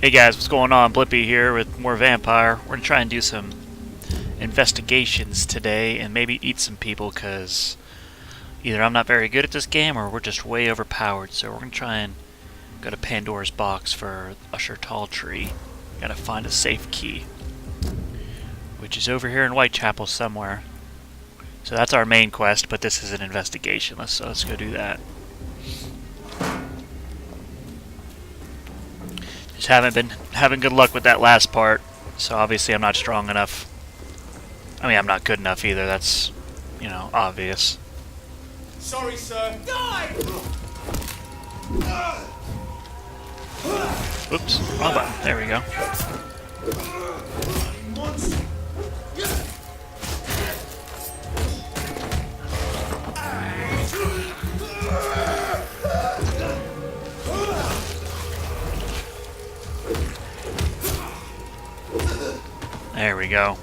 Hey guys, what's going on? Blippi here with more Vampyr. We're gonna try and do some investigations today and maybe eat some people because either I'm not very good at this game or we're just way overpowered. So we're gonna try and go to Pandora's box for Usher Tall Tree. Gotta find a safe key, which is over here in Whitechapel somewhere. So that's our main quest, but this is an investigation. Let's go do that. Just haven't been having good luck with that last part, so obviously I'm not strong enough. I mean, I'm not good enough either. That's, you know, obvious. Sorry, sir. Die! Oops, wrong button. There we go. There we go.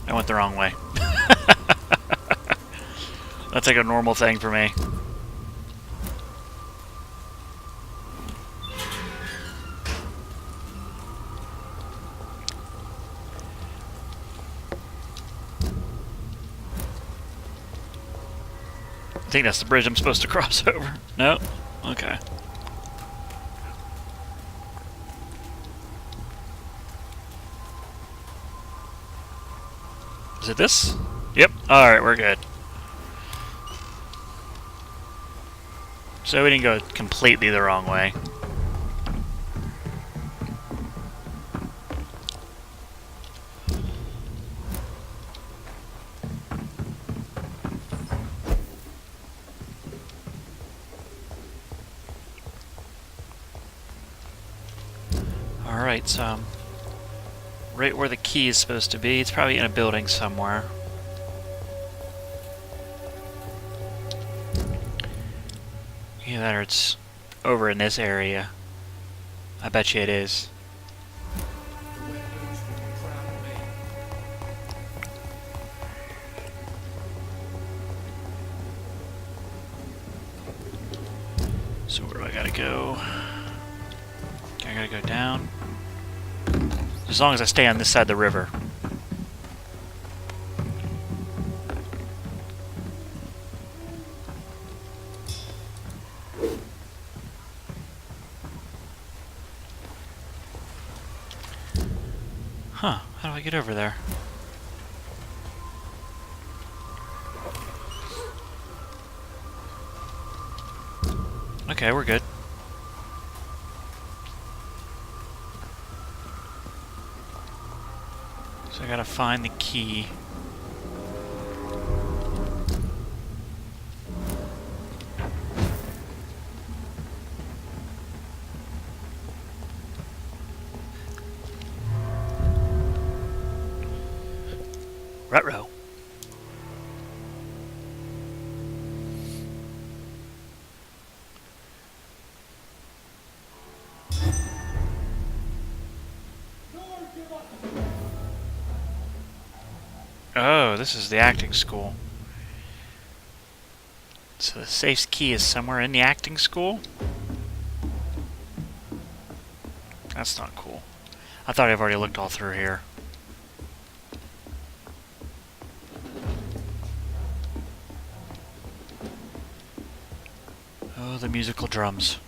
I went the wrong way. That's like a normal thing for me. I think that's the bridge I'm supposed to cross over. No? Okay. Is it this? Yep. Alright, we're good. So we didn't go completely the wrong way. Alright, so right where the key is supposed to be. It's probably in a building somewhere. Either it's over in this area. I bet you it is. So where do I gotta go? I gotta go down. As long as I stay on this side of the river. Huh, how do I get over there? Okay, we're good. So I gotta find the key. Ruh-roh. Oh, this is the acting school. So the safe key is somewhere in the acting school? That's not cool. I thought I've already looked all through here. Oh, the musical drums.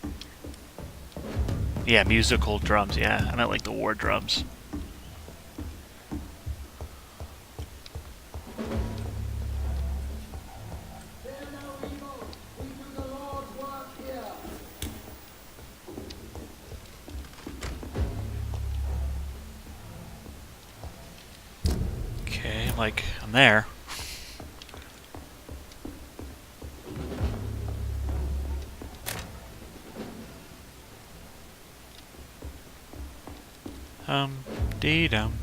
Yeah, musical drums, yeah. I meant like the war drums. Okay, like, I'm there. Dee-dum,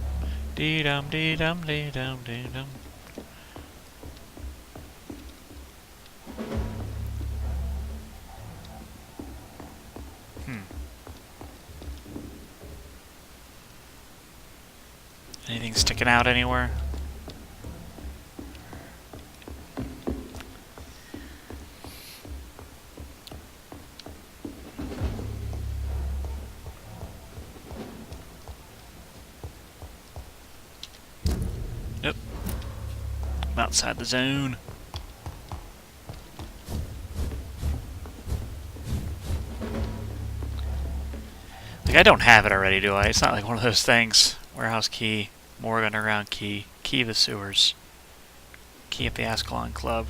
dee-dum, dee-dum, dee-dum, dee-dum. Anything sticking out anywhere? outside the zone. Like, I don't have it already, do I? It's not like one of those things. Warehouse key, morgue underground key, key of the sewers, key of the Ascalon Club.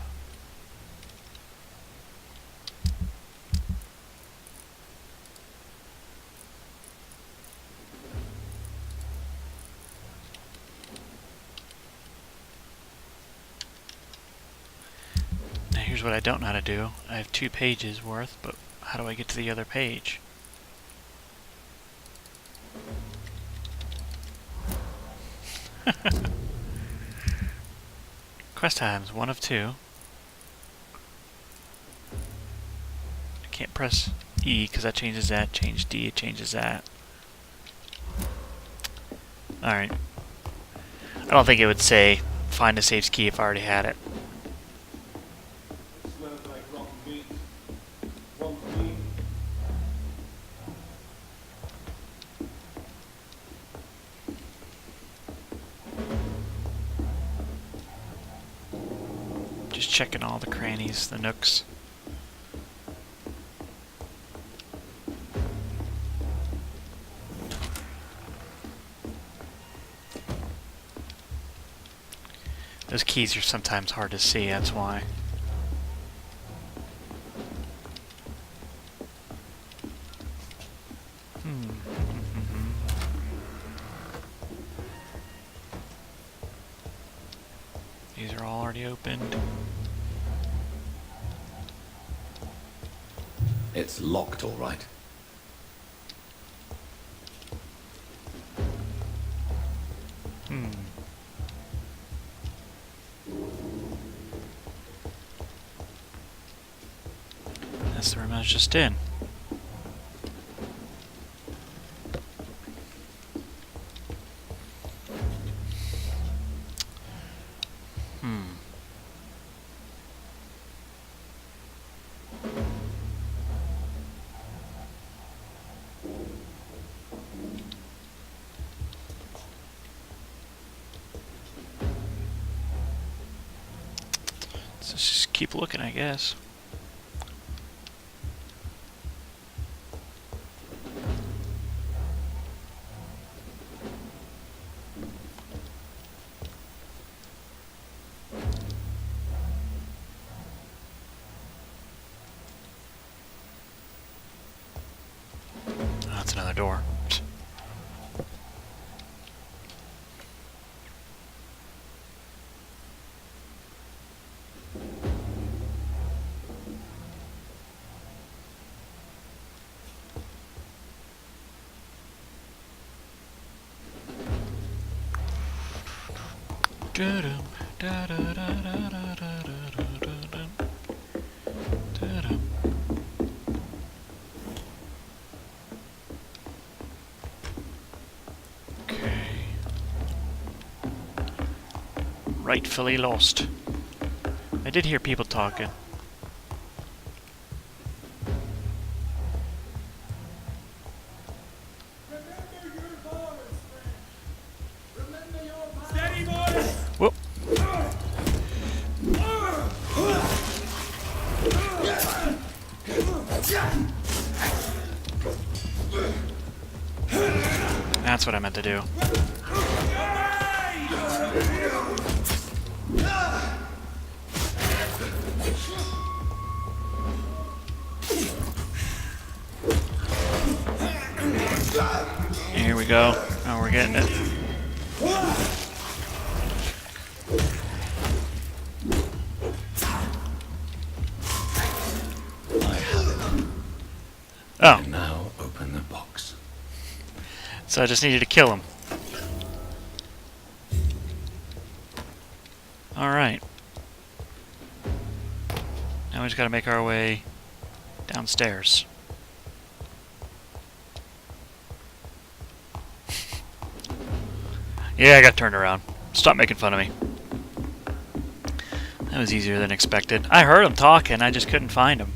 Now here's what I don't know how to do. I have 2 pages worth, but how do I get to the other page? Quest times, 1 of 2. I can't press E because that changes that. Change D, it changes that. Alright. I don't think it would say find a safe key if I already had it. Smells like rotten meat. One for me. Just checking all the crannies, the nooks. Those keys are sometimes hard to see, that's why. These are all already opened. It's locked, all right. That's the room I was just in. So let's just keep looking, I guess. Oh, that's another door. Da-dum, da-da-da-da-da-da-da-da-dum. Da-dum. Okay. Rightfully lost. I did hear people talking. Steady, boys! Whoop. That's what I meant to do. Here we go. Oh, we're getting it. I have it. Oh, And now open the box. so I just needed to kill him. Alright. Now we just gotta make our way downstairs. Yeah, I got turned around. Stop making fun of me. That was easier than expected. I heard him talking, I just couldn't find him.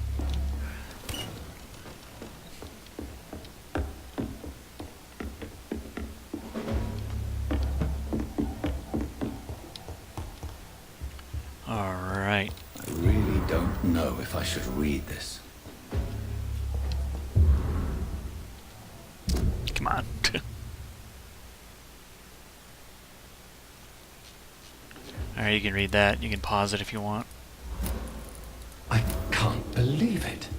know if I should read this. Come on. Alright, you can read that. You can pause it if you want. I can't believe it.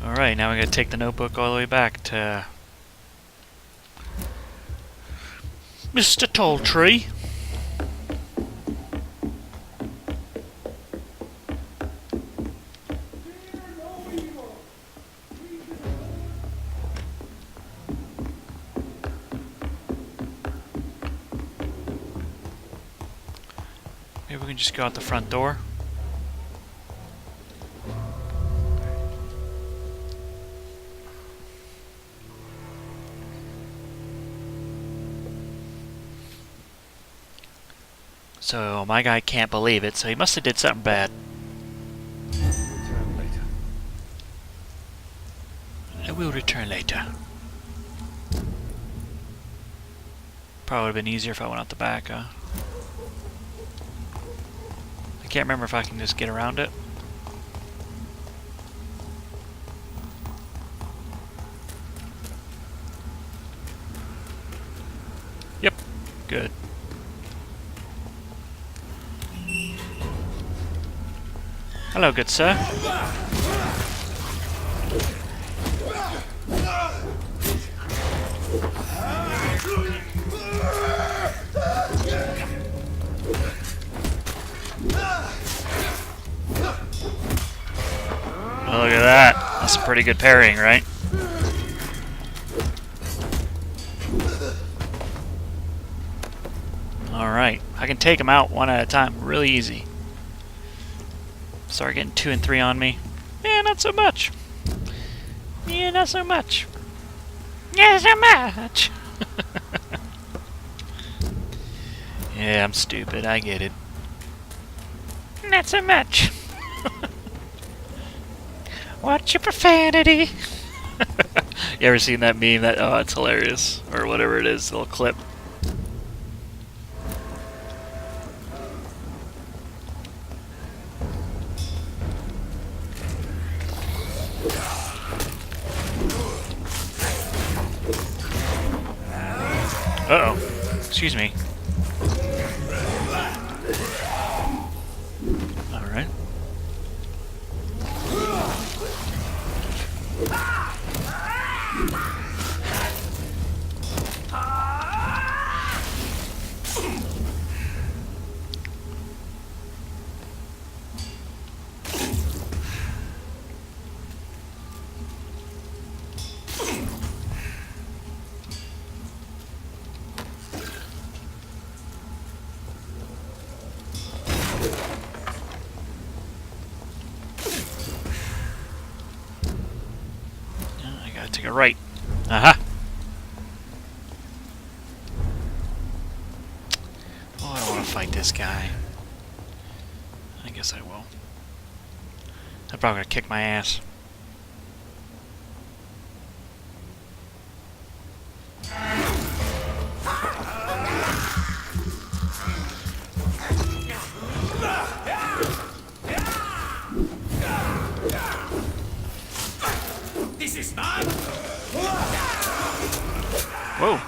Alright, now we gotta take the notebook all the way back to Mr. Talltree. Maybe we can just go out the front door. So my guy can't believe it, so he must have did something bad. Return later. I will return later. Probably would have been easier if I went out the back, huh? I can't remember if I can just get around it. Yep, good. Hello, good sir. Oh, look at that. That's a pretty good parrying, right? Alright, I can take them out one at a time really easy. Start getting 2 and 3 on me. Yeah, not so much. Yeah, not so much. Yeah, so much. Yeah, I'm stupid. I get it. Not so much. Watch your profanity. You ever seen that meme? That it's hilarious, or whatever it is, little clip. Uh-oh. Excuse me. Alright. I gotta take a right. Aha! Oh, I don't want to fight this guy. I guess I will. I'm probably gonna kick my ass. This is mine. Whoa!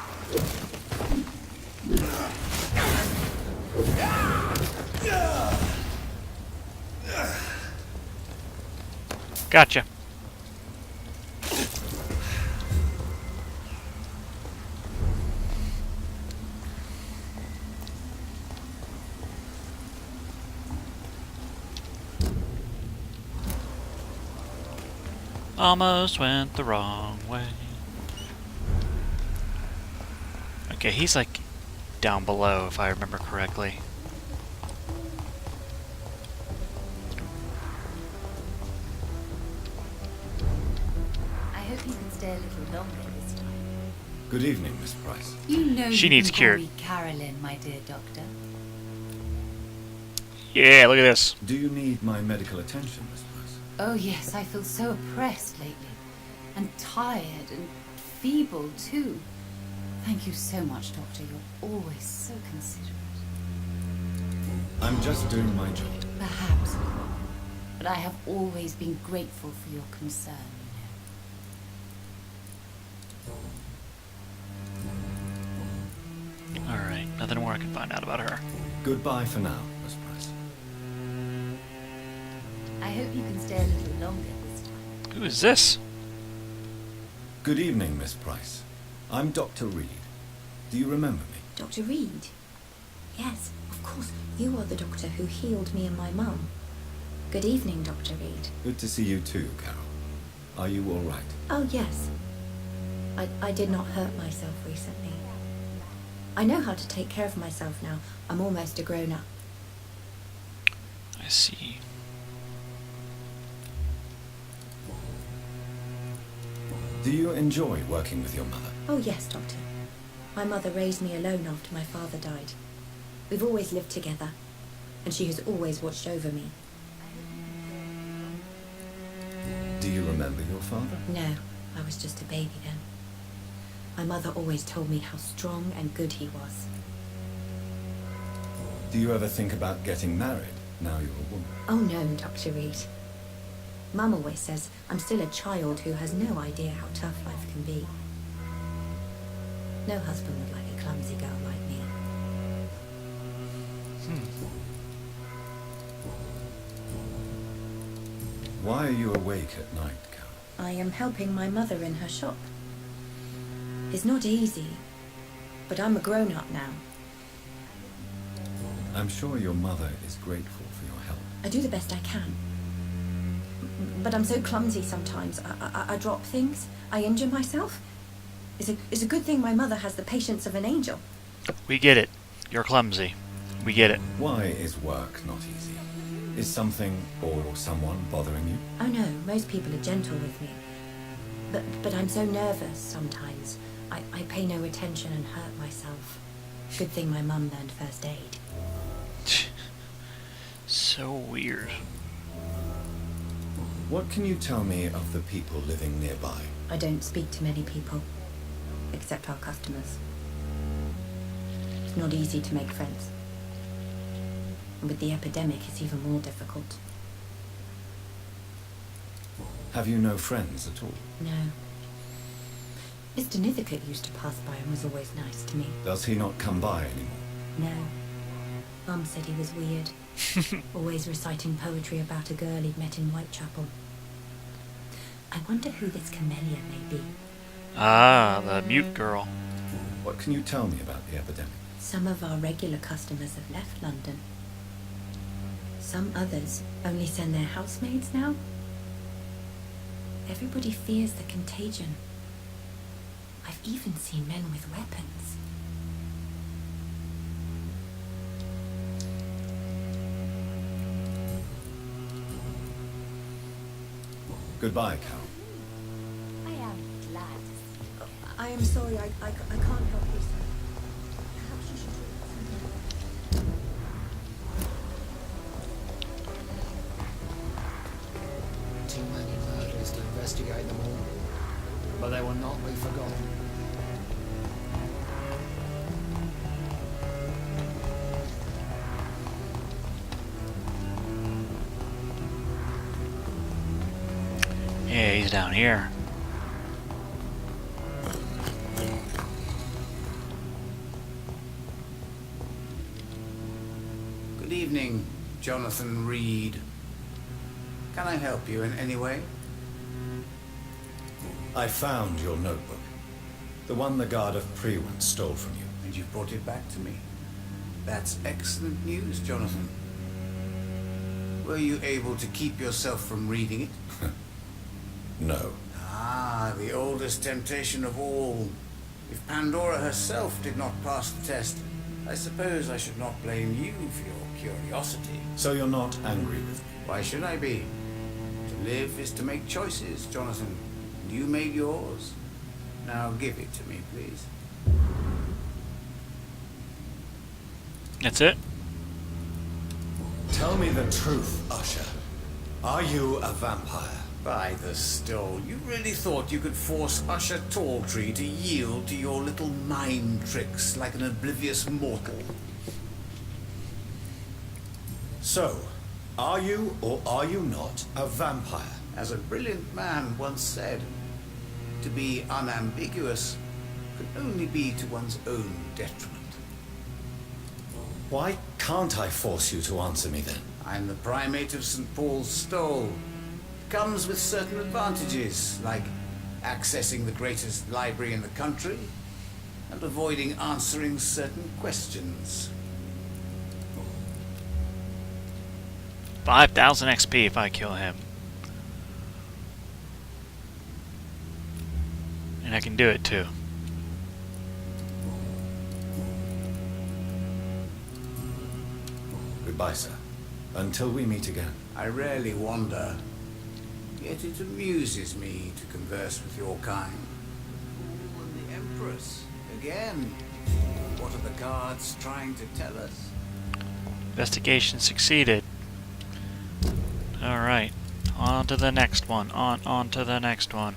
Gotcha. Almost went the wrong way. Okay, he's like down below, if I remember correctly. I hope you can stay a little longer this time. Good evening, Miss Price. You know She you needs can cured. call me Carolyn, my dear doctor. Yeah, look at this. Do you need my medical attention, Miss Price? Oh yes, I feel so oppressed lately. And tired and feeble too. Thank you so much, Doctor. You're always so considerate. I'm just doing my job. Perhaps but I have always been grateful for your concern, Alright, nothing more I can find out about her. Goodbye for now, Miss Price. I hope you can stay a little longer this time. Who is this? Good evening, Miss Price. I'm Dr. Reed. Do you remember me? Dr. Reed? Yes, of course. You are the doctor who healed me and my mum. Good evening, Dr. Reed. Good to see you too, Carol. Are you all right? Oh, yes. I did not hurt myself recently. I know how to take care of myself now. I'm almost a grown-up. I see. Do you enjoy working with your mother? Oh, yes, Doctor. My mother raised me alone after my father died. We've always lived together, and she has always watched over me. Do you remember your father? No, I was just a baby then. My mother always told me how strong and good he was. Do you ever think about getting married now you're a woman? Oh no, Dr. Reed. Mum always says I'm still a child who has no idea how tough life can be. No husband would like a clumsy girl like me. Why are you awake at night, Carol? I am helping my mother in her shop. It's not easy, but I'm a grown-up now. I'm sure your mother is grateful for your help. I do the best I can. But I'm so clumsy sometimes. I drop things. I injure myself. It's a good thing my mother has the patience of an angel. We get it. You're clumsy. We get it. Why is work not easy? Is something or someone bothering you? Oh no, most people are gentle with me. But I'm so nervous sometimes. I pay no attention and hurt myself. Good thing my mum learned first aid. So weird. What can you tell me of the people living nearby? I don't speak to many people, except our customers. It's not easy to make friends. And with the epidemic, it's even more difficult. Have you no friends at all? No. Mr. Nithercote used to pass by and was always nice to me. Does he not come by anymore? No. Mum said he was weird. Always reciting poetry about a girl he'd met in Whitechapel. I wonder who this chameleon may be. Ah, the mute girl. What can you tell me about the epidemic? Some of our regular customers have left London. Some others only send their housemaids now. Everybody fears the contagion. I've even seen men with weapons. Goodbye, Carol. I am glad to see you. I am sorry, I can't help you, sir. Perhaps you should do something. Too many murders to investigate them all, but they will not be forgotten. Yeah, he's down here. Good evening, Jonathan Reed. Can I help you in any way? I found your notebook. The one the guard of Prewent stole from you. And you've brought it back to me. That's excellent news, Jonathan. Were you able to keep yourself from reading it? No. Ah, the oldest temptation of all. If Pandora herself did not pass the test, I suppose I should not blame you for your curiosity. So you're not angry with me? Why should I be? To live is to make choices, Jonathan. And you made yours. Now give it to me, please. That's it? Tell me the truth, Usher. Are you a vampire? By the stole, you really thought you could force Usher Talltree to yield to your little mind tricks like an oblivious mortal? So, Are you or are you not a vampire? As a brilliant man once said, to be unambiguous can only be to one's own detriment. Why can't I force you to answer me then? I'm the primate of St. Paul's Stole. Comes with certain advantages, like accessing the greatest library in the country and avoiding answering certain questions. 5,000 XP if I kill him. And I can do it too. Goodbye, sir. Until we meet again. I rarely wander, yet it amuses me to converse with your kind. Oh, and the Empress, again. What are the guards trying to tell us? Investigation succeeded. Alright. On to the next one. On to the next one.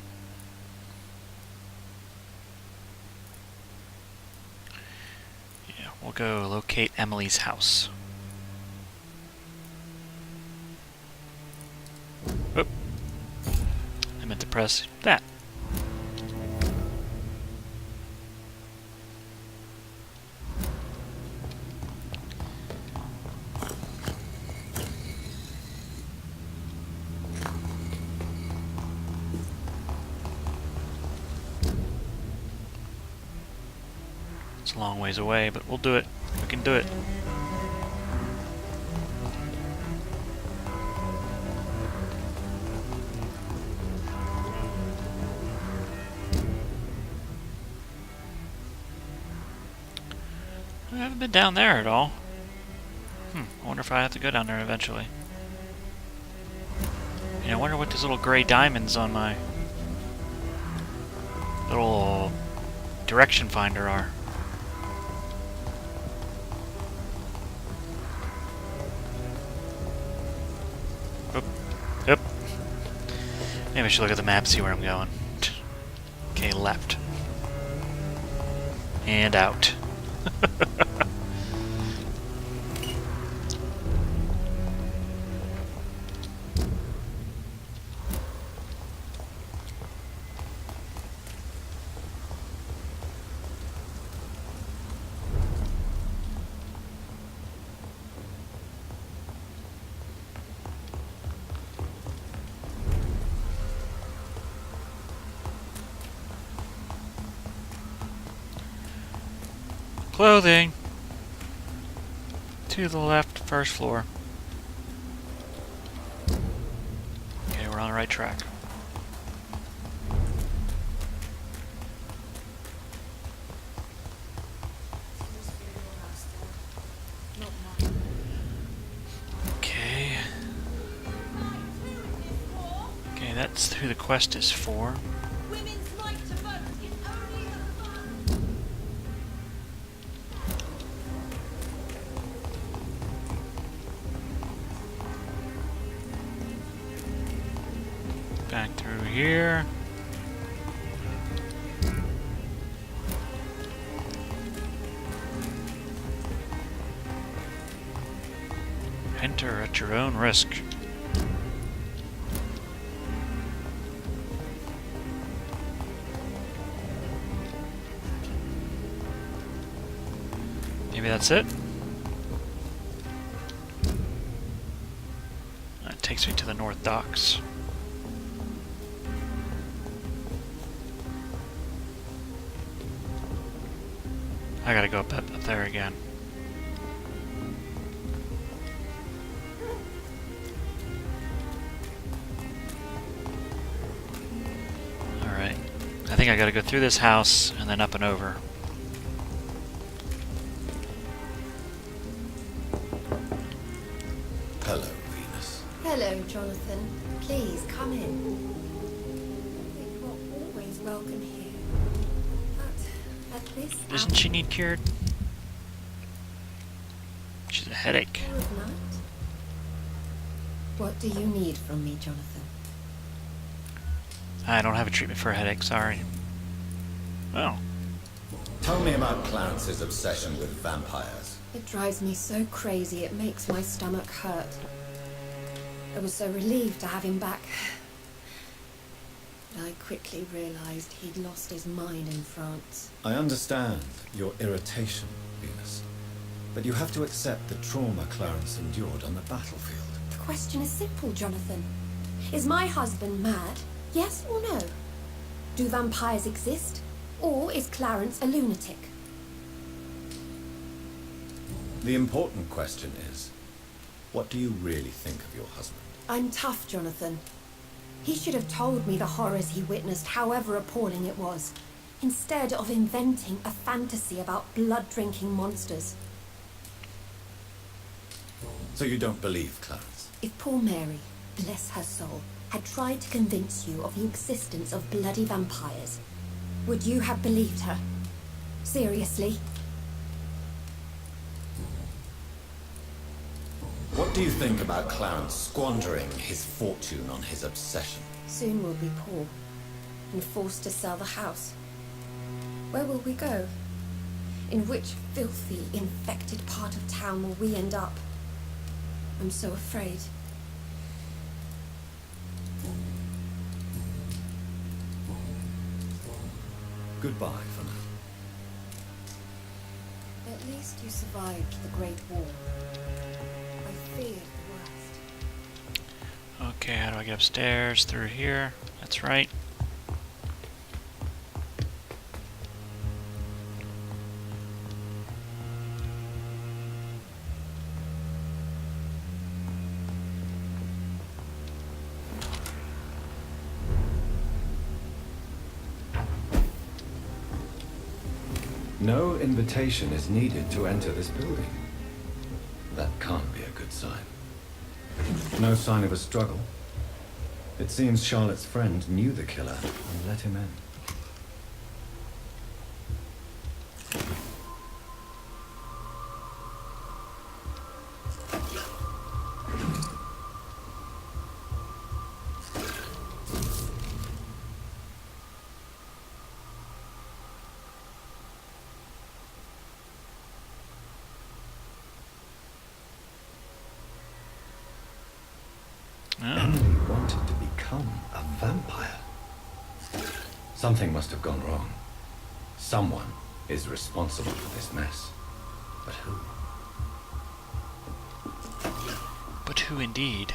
Yeah, we'll go locate Emily's house. Oop. I meant to press that. It's a long ways away, but we'll do it. We can do it. I haven't been down there at all. I wonder if I have to go down there eventually. I wonder what these little gray diamonds on my little direction finder are. Oop. Oop. Maybe I should look at the map, see where I'm going. Okay, left. And out. Clothing. To the left, first floor. Okay, we're on the right track. Okay. Okay, that's who the quest is for. Women's right to vote is only a fun. Back through here. Enter at your own risk. Maybe that's it. That takes me to the North Docks. I gotta go up there again. Alright. I think I gotta go through this house and then up and over. Hello, Venus. Hello, Jonathan. Please, come in. You're always welcome here. But at this Doesn't she need cured? She's a headache. hour of night? What do you need from me, Jonathan? I don't have a treatment for a headache, sorry. Oh. Tell me about Clarence's obsession with vampires. It drives me so crazy it makes my stomach hurt. I was so relieved to have him back. But I quickly realized he'd lost his mind in France. I understand your irritation, Venus. But you have to accept the trauma Clarence endured on the battlefield. The question is simple, Jonathan. Is my husband mad? Yes or no? Do vampires exist? Or is Clarence a lunatic? The important question is, what do you really think of your husband? I'm tough, Jonathan. He should have told me the horrors he witnessed, however appalling it was, instead of inventing a fantasy about blood-drinking monsters. So you don't believe Clarence? If poor Mary, bless her soul, had tried to convince you of the existence of bloody vampires, would you have believed her? Seriously? What do you think about Clarence squandering his fortune on his obsession? Soon we'll be poor, and forced to sell the house. Where will we go? In which filthy, infected part of town will we end up? I'm so afraid. Goodbye for now. At least you survived the Great War. I feared the worst. Okay, how do I get upstairs? Through here. That's right. No invitation is needed to enter this building. That can't be a good sign. No sign of a struggle. It seems Charlotte's friend knew the killer and let him in. Emily wanted to become a vampire. Something must have gone wrong. Someone is responsible for this mess. But who? But who indeed?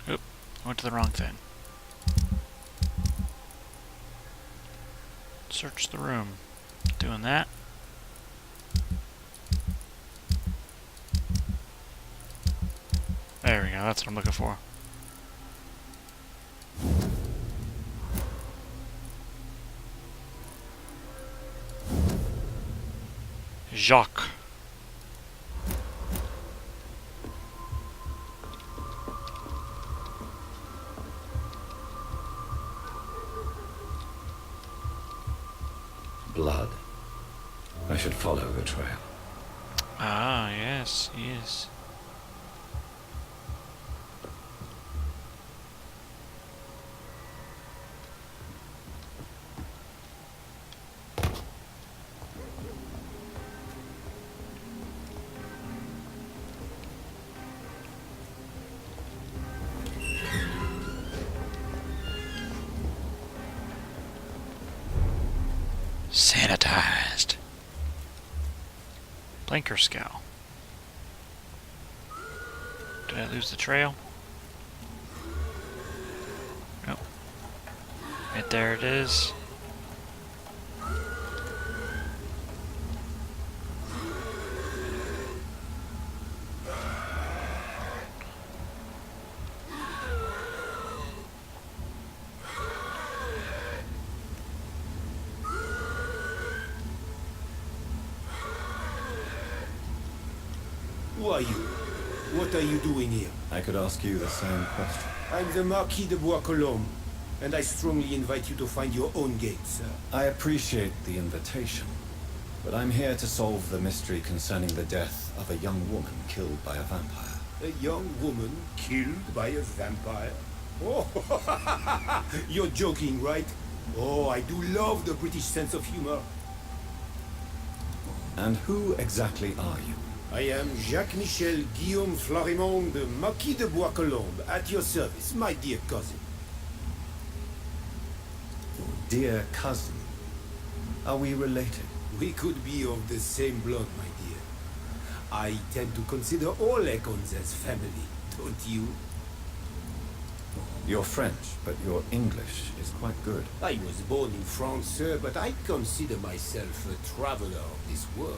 Oop, I went to the wrong thing. Search the room. Doing that. There we go, that's what I'm looking for. Jacques. Blood? I should follow the trail. Ah, yes, yes. Sanitized. Blinker scowl. Did I lose the trail? Nope. Right there it is. Who are you? What are you doing here? I could ask you the same question. I'm the Marquis de Bois-Colombes, and I strongly invite you to find your own gate, sir. I appreciate the invitation, but I'm here to solve the mystery concerning the death of a young woman killed by a vampire. A young woman killed by a vampire? Oh, you're joking, right? Oh, I do love the British sense of humor. And who exactly are you? I am Jacques-Michel Guillaume Florimond de Marquis de Bois-Colombes, at your service, my dear cousin. Dear cousin. Are we related? We could be of the same blood, my dear. I tend to consider all Econs as family, don't you? You're French, but your English is quite good. I was born in France, sir, but I consider myself a traveler of this world.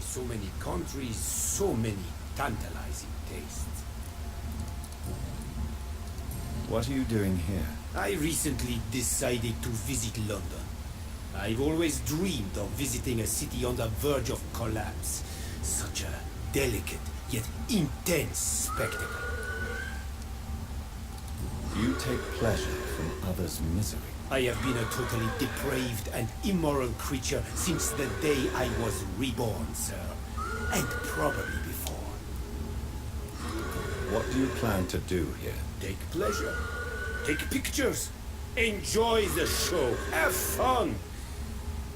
So many countries, so many tantalizing tastes. What are you doing here? I recently decided to visit London. I've always dreamed of visiting a city on the verge of collapse. Such a delicate, yet intense spectacle. You take pleasure from others' misery. I have been a totally depraved and immoral creature since the day I was reborn, sir. And probably before. What do you plan to do here? Take pleasure. Take pictures. Enjoy the show. Have fun.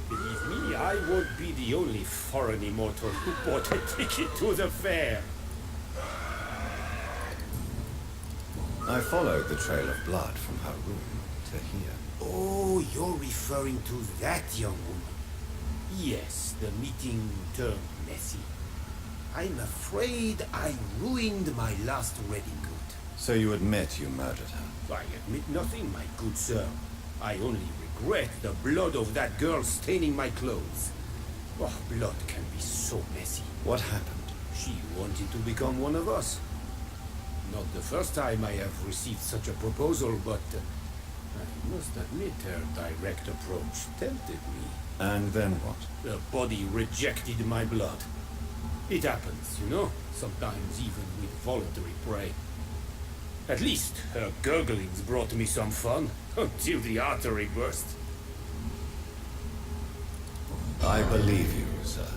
Believe me, I won't be the only foreign immortal who bought a ticket to the fair. I followed the trail of blood from her room to here. Oh, you're referring to that young woman. Yes, the meeting turned messy. I'm afraid I ruined my last wedding good. So you admit you murdered her? I admit nothing, my good sir. I only regret the blood of that girl staining my clothes. Oh, blood can be so messy. What happened? She wanted to become one of us. Not the first time I have received such a proposal, but I must admit her direct approach tempted me. And then what? The body rejected my blood. It happens, you know, sometimes even with voluntary prey. At least her gurglings brought me some fun, until the artery burst. I believe you, sir.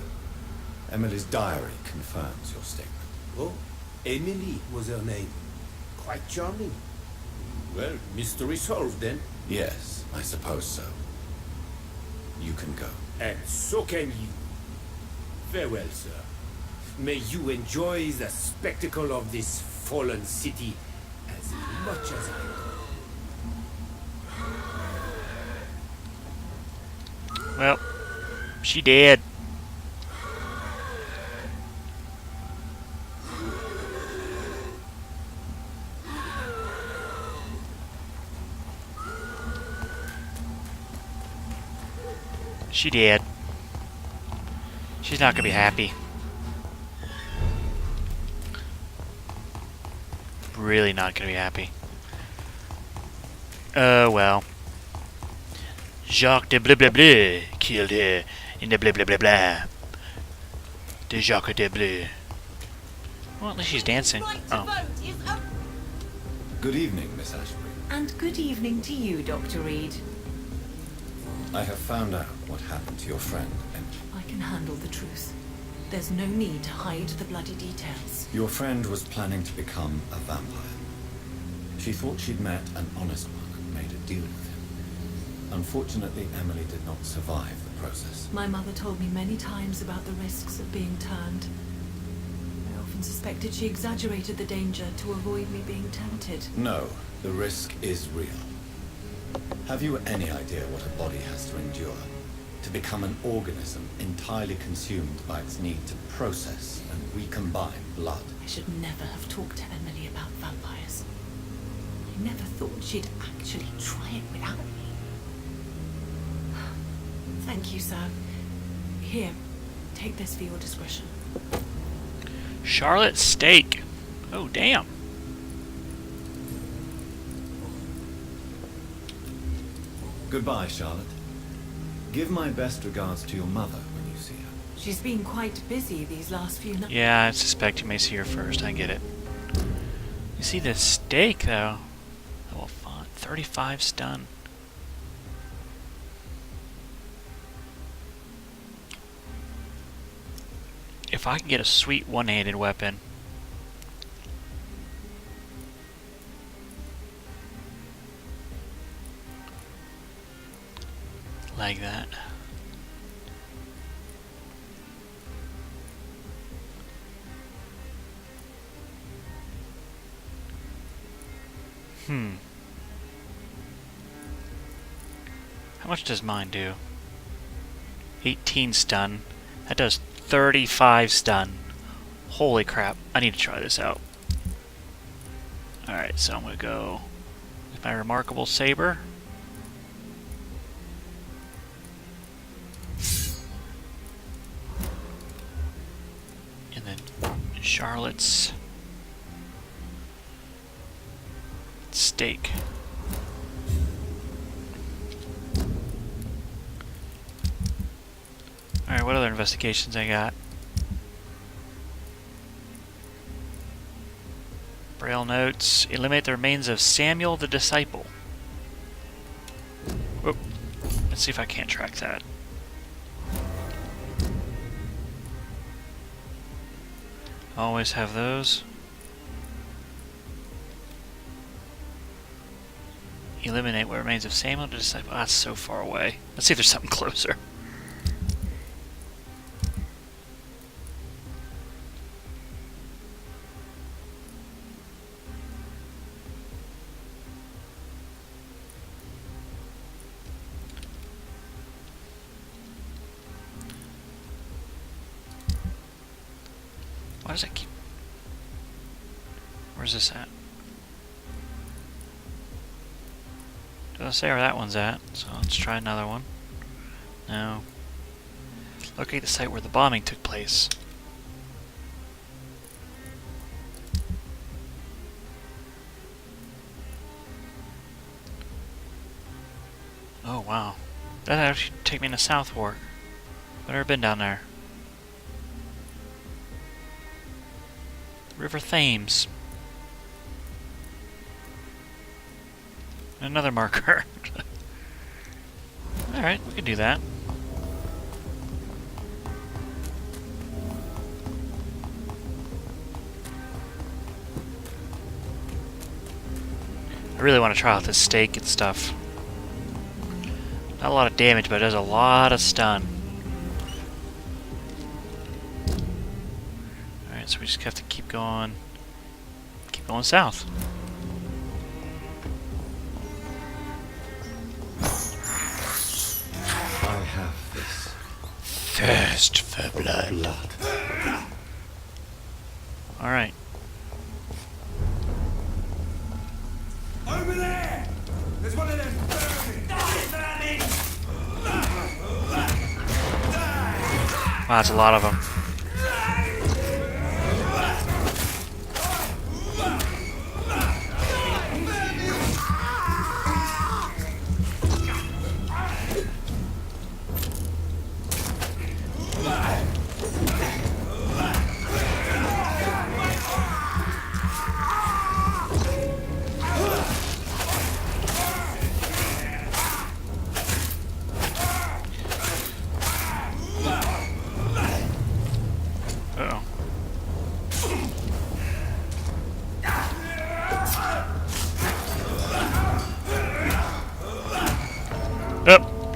Emily's diary confirms your statement. Oh, Emily was her name. Quite charming. Well, mystery solved then. Yes, I suppose so. You can go. And so can you. Farewell, sir. May you enjoy the spectacle of this fallen city as much as I do. Well, she dead. She dead. She's not gonna be happy. Really not gonna be happy. Well. Jacques de blah blah blah killed her in the blah blah blah blah. De Jacques de blah. Well, at least she's dancing. Right to Oh. vote is a Good evening, Miss Ashbury. And good evening to you, Dr. Reed. I have found out what happened to your friend, Emily. I can handle the truth. There's no need to hide the bloody details. Your friend was planning to become a vampire. She thought she'd met an honest one and made a deal with him. Unfortunately, Emily did not survive the process. My mother told me many times about the risks of being turned. I often suspected she exaggerated the danger to avoid me being tempted. No, the risk is real. Have you any idea what a body has to endure? To become an organism entirely consumed by its need to process and recombine blood? I should never have talked to Emily about vampires. I never thought she'd actually try it without me. Thank you, sir. Here, take this for your discretion. Charlotte Steak. Oh, damn. Goodbye, Charlotte. Give my best regards to your mother when you see her. She's been quite busy these last few nights. Yeah, I suspect you may see her first. I get it. You see the steak, though. Level 35 stun. If I can get a sweet one-handed weapon, like that. How much does mine do? 18 stun. That does 35 stun. Holy crap. I need to try this out. Alright, so I'm going to go with my remarkable saber. And then Charlotte's stake. Alright, what other investigations I got? Braille notes. Eliminate the remains of Samuel the Disciple. Whoop. Let's see if I can't track that. Always have those. Eliminate what remains of Samuel the Disciple. Oh, that's so far away. Let's see if there's something closer. Why does it keep... Where's this at? Doesn't say where that one's at, so let's try another one. No. Locate the site where the bombing took place. Oh wow. That actually take me to Southwark. I've never been down there. River Thames. Another marker. Alright, we can do that. I really want to try out this stake and stuff. Not a lot of damage, but it does a lot of stun. Alright, so we just have to keep going south. I have this. Thirst for blood. Alright. Over there! There's one of them burning! Die, Wow, that's a lot of them.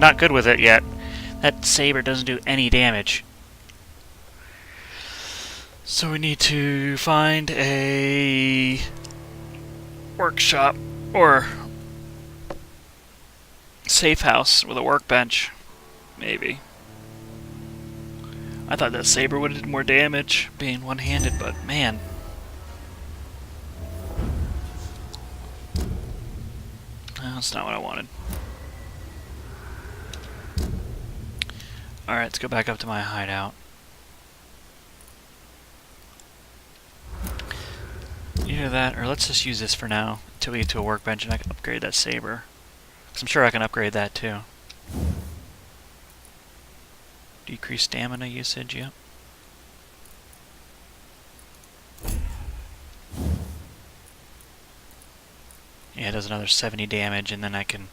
Not good with it yet. That saber doesn't do any damage. So we need to find a workshop or safe house with a workbench, maybe. I thought that saber would have did more damage being one-handed, but man. No, that's not what I wanted. Alright, let's go back up to my hideout. Either that, or let's just use this for now, until we get to a workbench and I can upgrade that saber. 'Cause I'm sure I can upgrade that too. Decrease stamina usage, yep. Yeah, it does another 70 damage, and then I can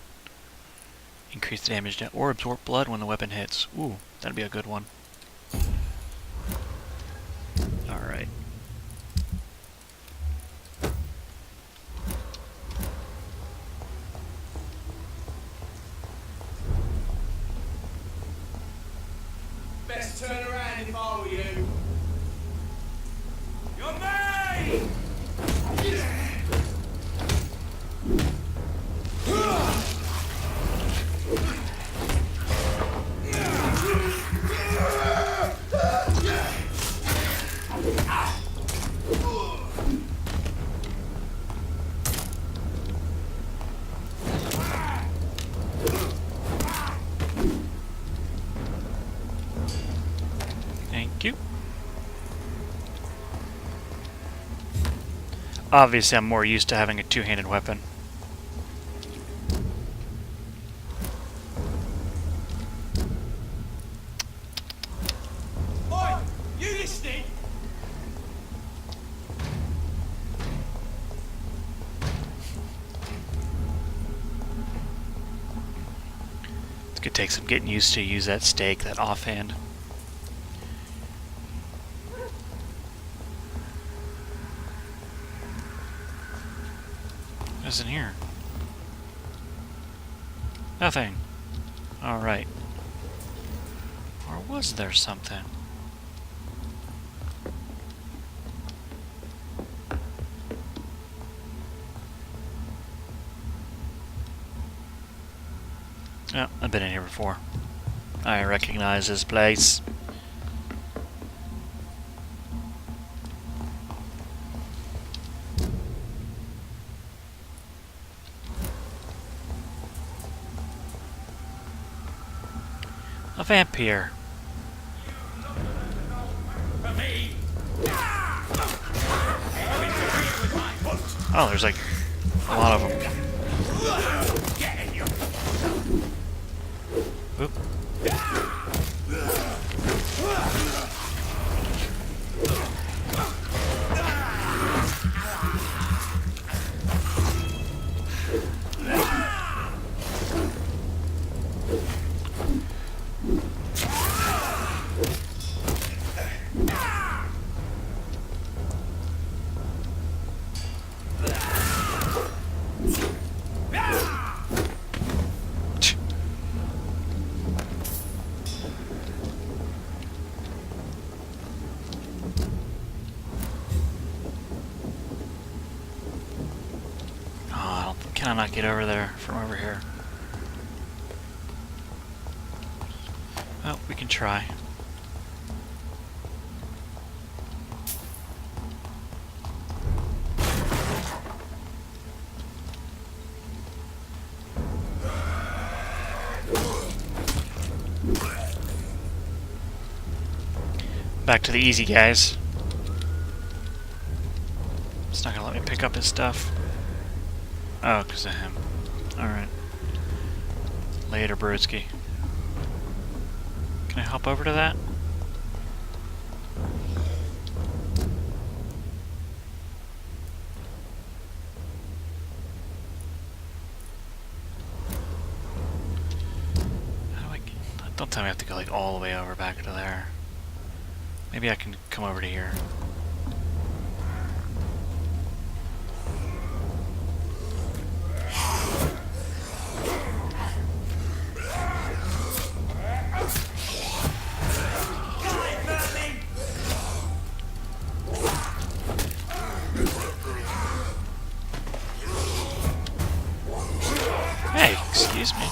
increase the damage or absorb blood when the weapon hits. Ooh, that'd be a good one. Alright. just turn around if I were you. You're me! Thank you. Obviously, I'm more used to having a two-handed weapon. Oi! You listening? It's gonna take some getting used to use that stake, that offhand. What's in here? Nothing. Alright. Or was there something? Oh, I've been in here before. I recognize this place. A vampire. Oh, there's like a lot of them. Oop. Can I not get over there from over here? Well, we can try. Back to the easy guys. It's not gonna let me pick up his stuff. Oh, because of him. Alright. Later, Brodsky. Can I hop over to that? How do I get... Don't tell me I have to go like all the way over back to there. Maybe I can come over to here. Hey, excuse me.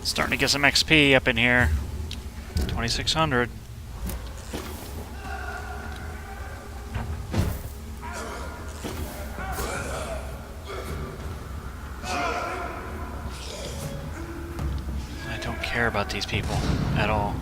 Starting to get some XP up in here. 2600. I don't care about these people at all.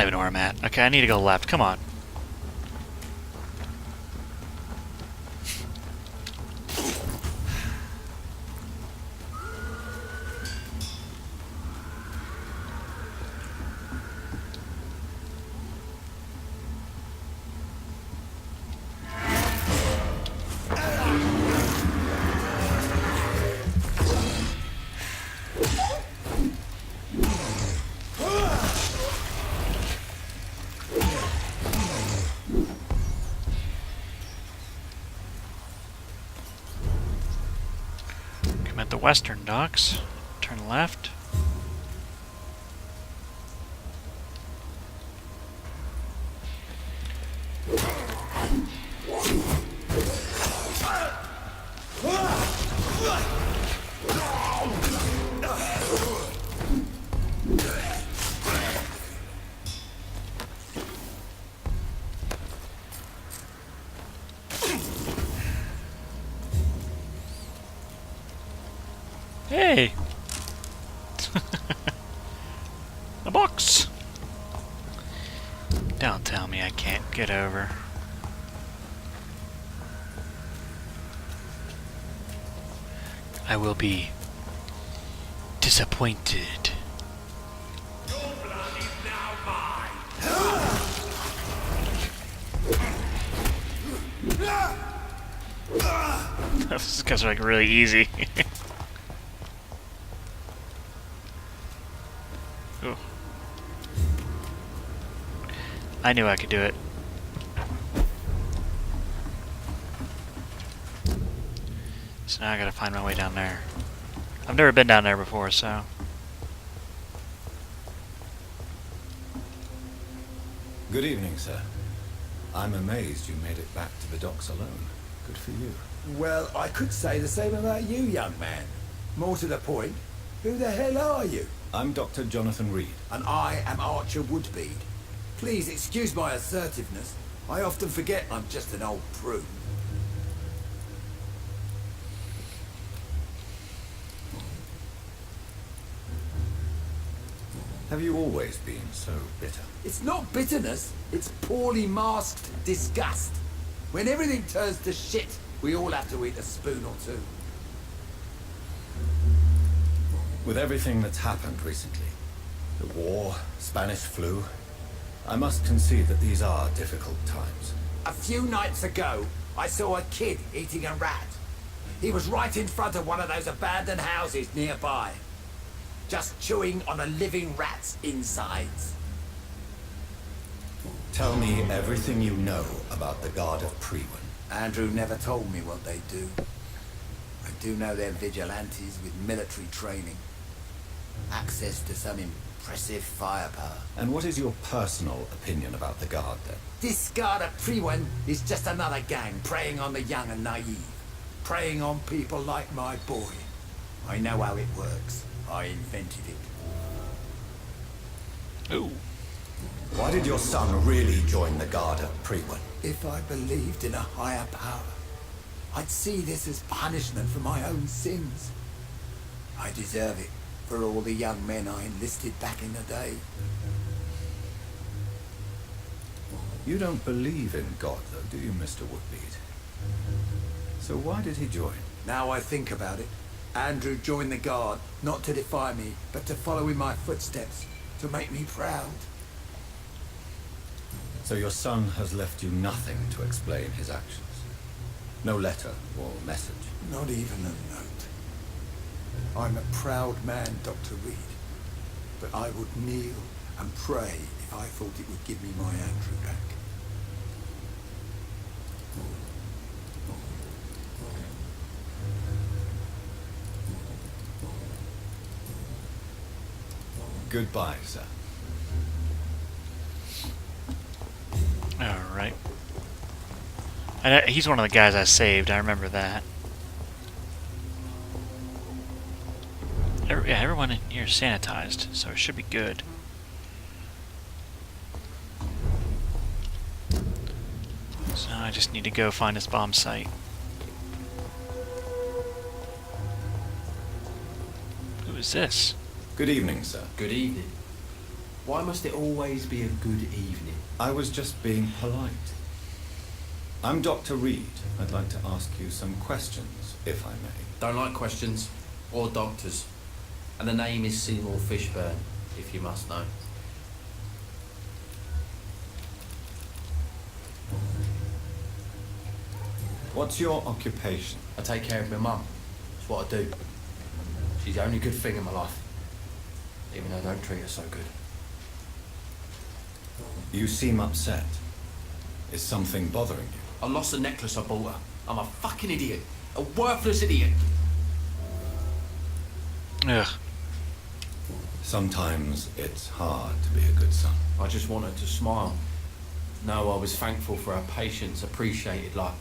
don't even know where I'm at. Okay, I need to go left. Come on. I'm at the western docks. Turn left. Hey! A box! Don't tell me I can't get over. I will be disappointed. This is like really easy. Ooh. I knew I could do it. So now I gotta find my way down there. I've never been down there before, so... Good evening, sir. I'm amazed you made it back to the docks alone. Good for you. Well, I could say the same about you, young man. More to the point, who the hell are you? I'm Dr. Jonathan Reed. And I am Archer Woodbead. Please excuse my assertiveness. I often forget I'm just an old prune. Have you always been so bitter? It's not bitterness, it's poorly masked disgust. When everything turns to shit, we all have to eat a spoon or two. With everything that's happened recently, the war, Spanish flu, I must concede that these are difficult times. A few nights ago, I saw a kid eating a rat. He was right in front of one of those abandoned houses nearby, just chewing on a living rat's insides. Tell me everything you know about the Guard of Priwen. Andrew never told me what they do. I do know they're vigilantes with military training. Access to some impressive firepower. And what is your personal opinion about the Guard, then? This Guard of Priwen is just another gang preying on the young and naive. Preying on people like my boy. I know how it works. I invented it. Ooh. Why did your son really join the Guard of Priwen? If I believed in a higher power, I'd see this as punishment for my own sins. I deserve it for all the young men I enlisted back in the day. You don't believe in God, though, do you, Mr. Woodbead? So why did he join? Now I think about it, Andrew joined the Guard, not to defy me, but to follow in my footsteps, to make me proud. So your son has left you nothing to explain his actions? No letter or message? Not even a note. I'm a proud man, Dr. Reed, but I would kneel and pray if I thought it would give me my Andrew back. Goodbye, sir. Alright. He's one of the guys I saved, I remember that. Yeah, everyone in here is sanitized, so it should be good. So now I just need to go find this bomb site. Who is this? Good evening, sir. Good evening. Why must it always be a good evening? I was just being polite. I'm Dr. Reed. I'd like to ask you some questions, if I may. Don't like questions. Or doctors. And the name is Seymour Fishburne, if you must know. What's your occupation? I take care of my mum. It's what I do. She's the only good thing in my life. Even though I don't treat her so good. You seem upset. Is something bothering you? I lost the necklace I bought her. I'm a fucking idiot. A worthless idiot. Ugh. Sometimes it's hard to be a good son. I just want her to smile. No, I was thankful for her patience, appreciated like...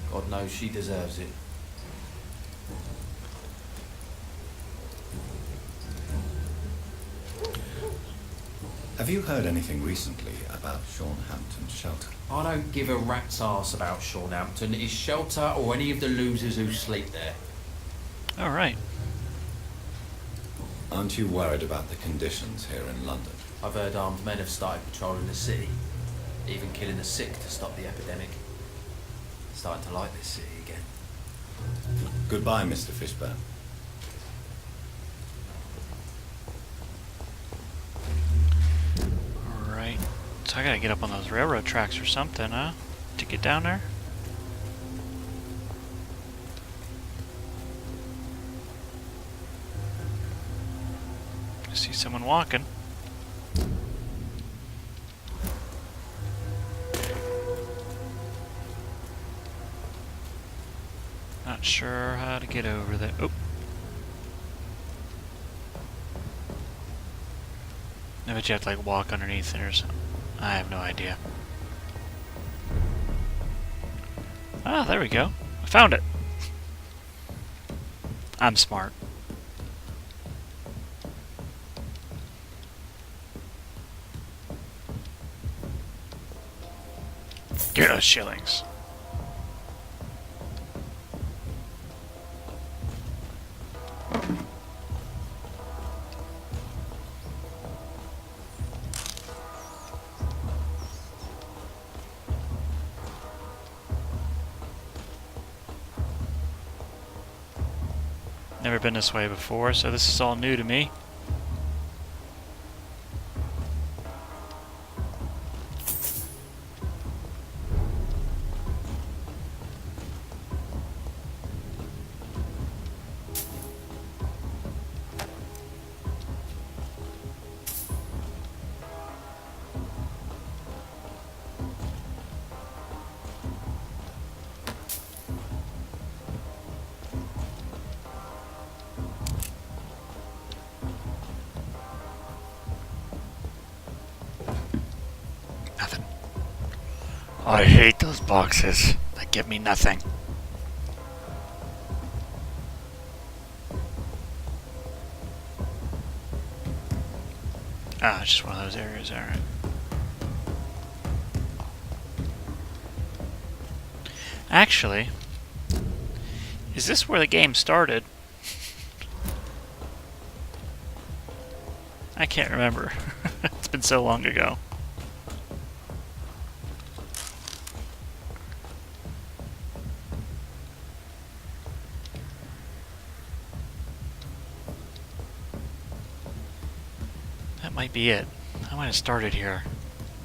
God knows she deserves it. Have you heard anything recently about Hampton's shelter? I don't give a rat's arse about Hampton, his shelter, or any of the losers who sleep there. All right. Aren't you worried about the conditions here in London? I've heard armed men have started patrolling the city, even killing the sick to stop the epidemic. Starting to like this city again. Goodbye, Mr. Fishburne. Alright. So I gotta get up on those railroad tracks or something, huh? To get down there? I see someone walking. Not sure how to get over there. Oh. I bet you have to like walk underneath it or something. I have no idea. Ah, there we go. I found it. I'm smart. Get those shillings. Never been this way before, so this is all new to me. Nothing. I hate those boxes. They give me nothing. Ah, it's just one of those areas, alright. Actually, is this where the game started? I can't remember. It's been so long ago. That might be it. I might have started here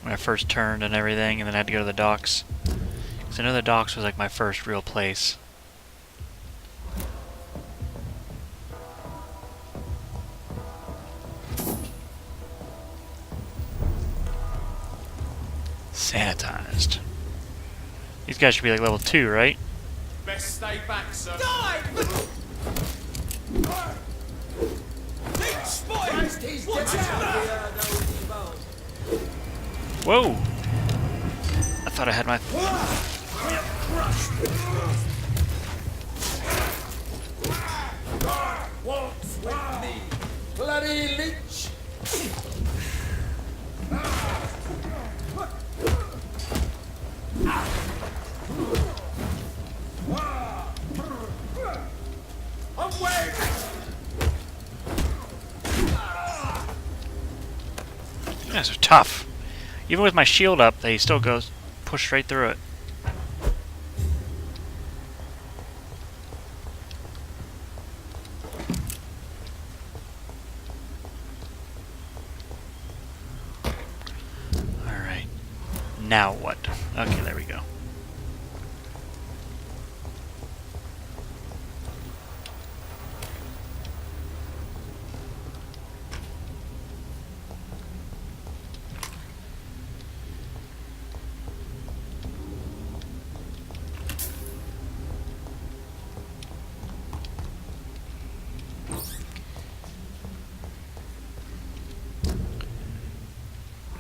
when I first turned and everything, and then I had to go to the docks. Because I know the docks was like my first real place. Sanitized. These guys should be like level 2, right? Best stay back, sir. Whoa! I thought I had my... Waltz with me, bloody leech! You guys are tough. Even with my shield up, they still push straight through it. Alright. Now what? Okay, there we go.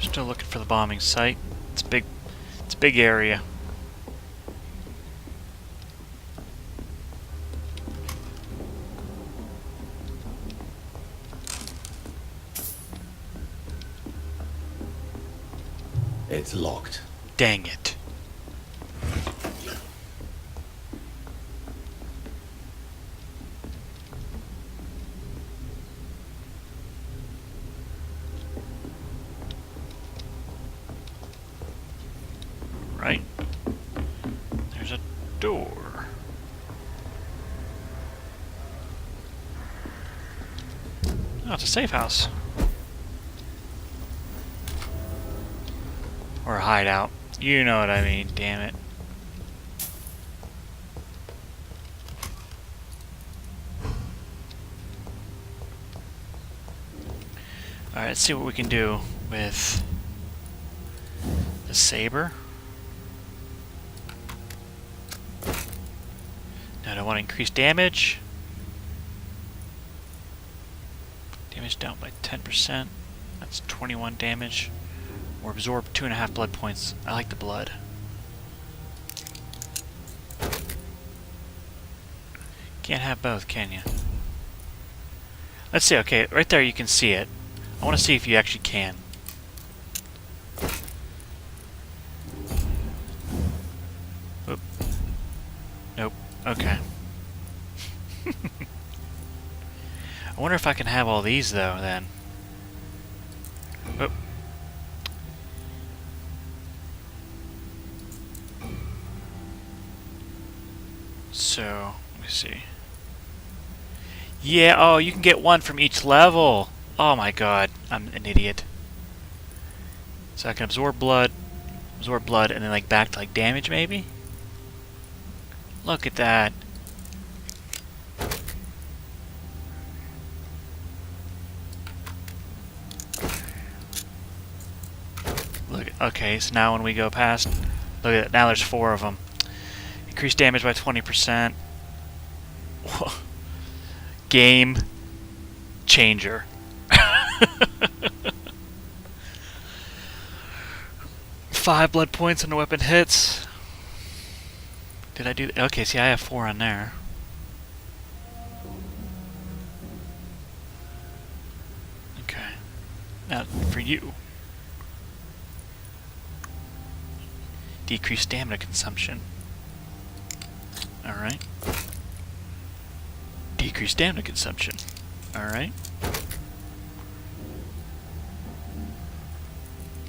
Still looking for the bombing site. It's big. It's a big area. It's locked. Dang it. Right. There's a door. Oh, it's a safe house. Or a hideout. You know what I mean, damn it. Alright, let's see what we can do with the saber. Now, do I want to increase damage? Damage down by 10%. That's 21 damage. Or absorb 2.5 blood points. I like the blood. Can't have both, can you? Let's see, okay, right there you can see it. I want to see if you actually can. Oop. Nope. Okay. I wonder if I can have all these, though, then. Oop. So, let me see. Yeah, oh, you can get one from each level. Oh my god, I'm an idiot. So I can absorb blood, and then like back to like damage maybe? Look at that. Look, okay, so now when we go past, look at that, now there's 4 of them. Increased damage by 20%. Game changer. 5 blood points when the weapon hits. Did I do that? Okay, see, I have 4 on there. Okay. Now, for you. Decreased stamina consumption. Alright. Decreased stamina consumption. Alright.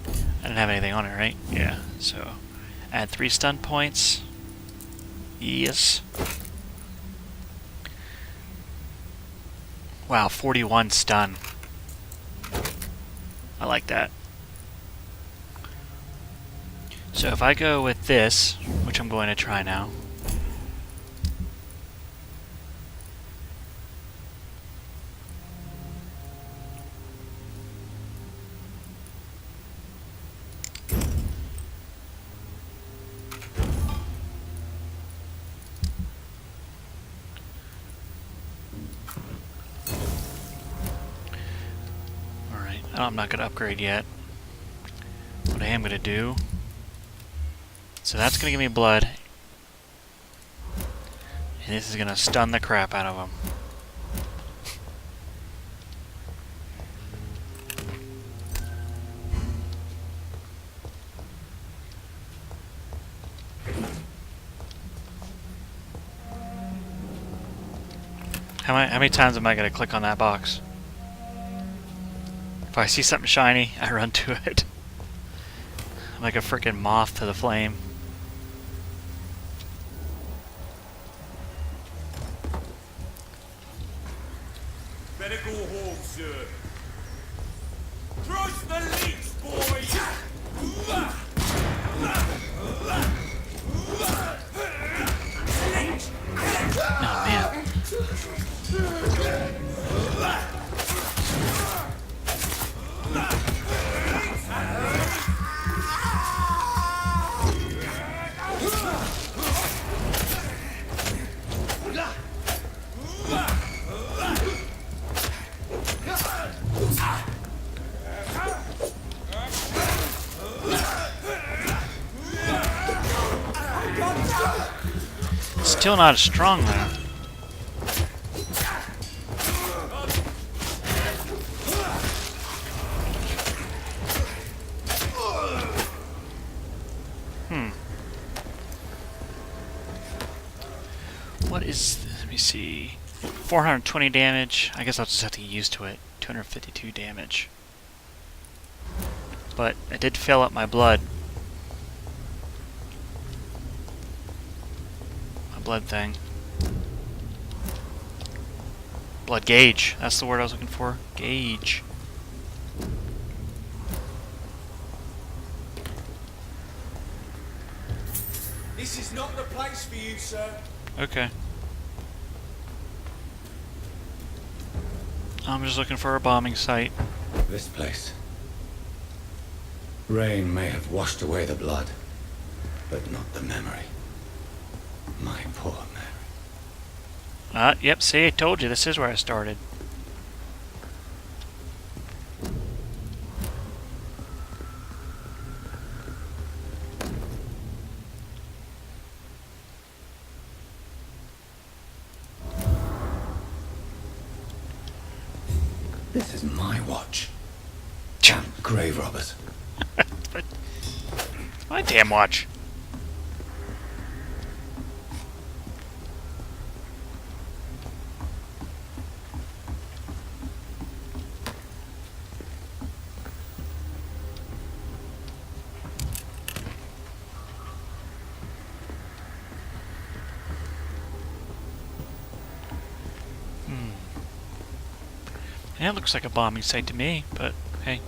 I didn't have anything on it, right? Yeah, so add 3 stun points. Yes. Wow, 41 stun. I like that. So if I go with this, which I'm going to try now. I'm not going to upgrade yet. What I am going to do... So that's going to give me blood. And this is going to stun the crap out of him. How many times am I going to click on that box? If I see something shiny, I run to it. I'm like a freaking moth to the flame. Better go home, sir. Trust the leaks, boys! Oh man. Still not as strong though. What is this? Let me see. 420 damage. I guess I'll just have to get used to it. 252 damage. But I did fill up my blood. My blood thing. Blood gauge. That's the word I was looking for. Gauge. This is not the place for you, sir. Okay. I'm just looking for a bombing site. This place. Rain may have washed away the blood, but not the memory. My poor Mary. Yep, see, I told you, this is where I started. This is my watch. Champ grave robbers. My damn watch. Yeah, it looks like a bombing site to me, but hey.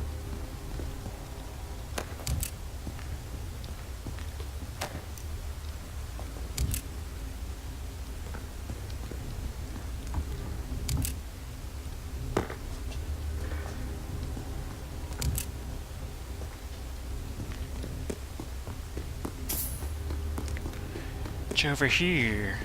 What's over here?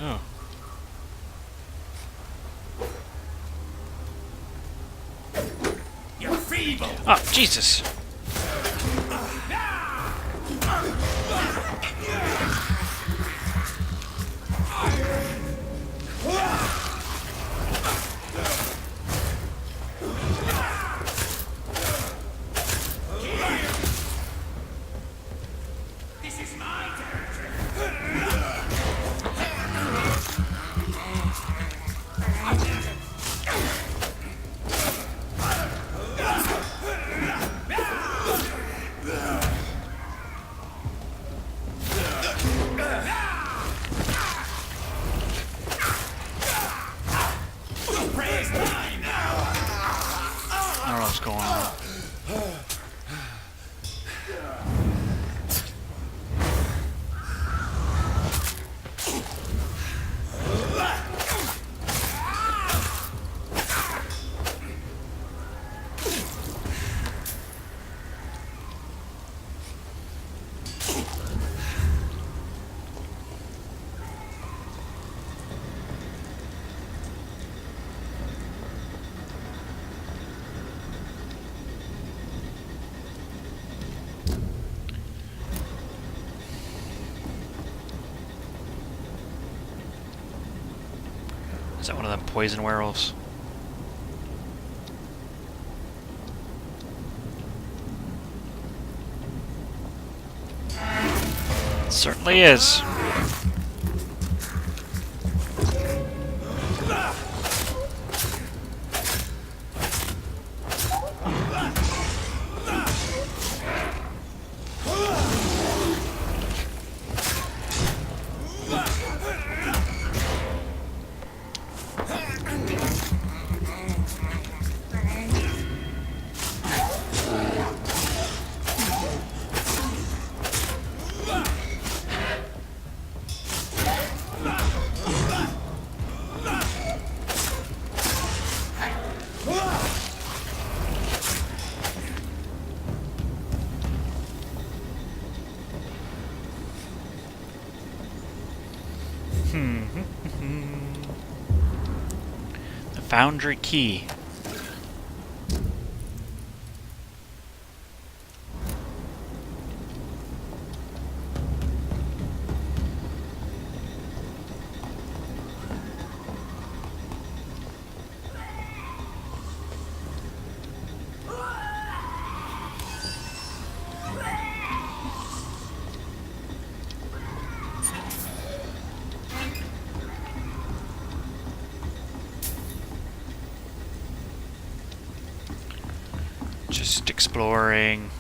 Oh. You're feeble! Oh, Jesus. This is my territory! that one of them poison werewolves? It certainly is. The Foundry Key. Just exploring.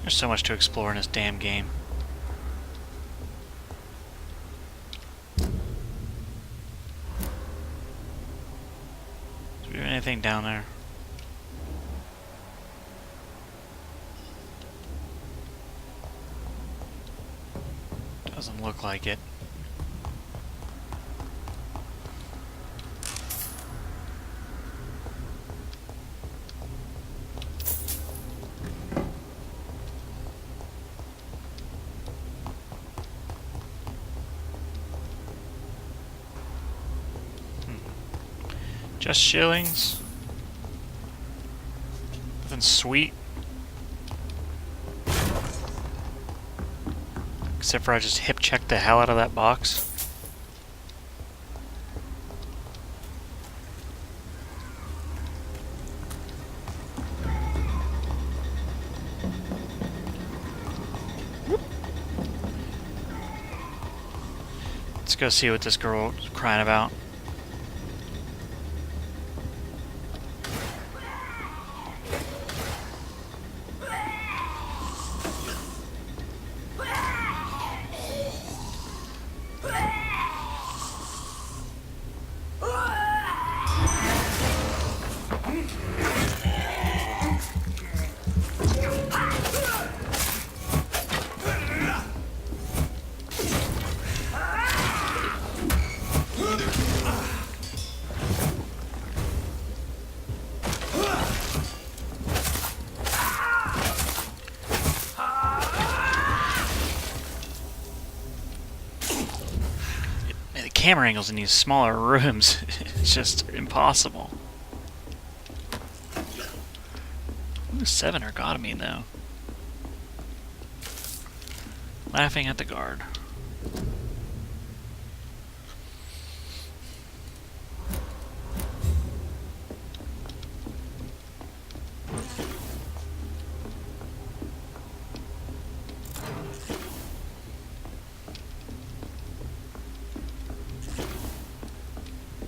There's so much to explore in this damn game. Do we have anything down there? Doesn't look like it. Just shillings. Nothing sweet. Except for I just hip checked the hell out of that box. Let's go see what this girl is crying about. Camera angles in these smaller rooms, it's just impossible. Ooh, 7 ergotamine though. Laughing at the guard.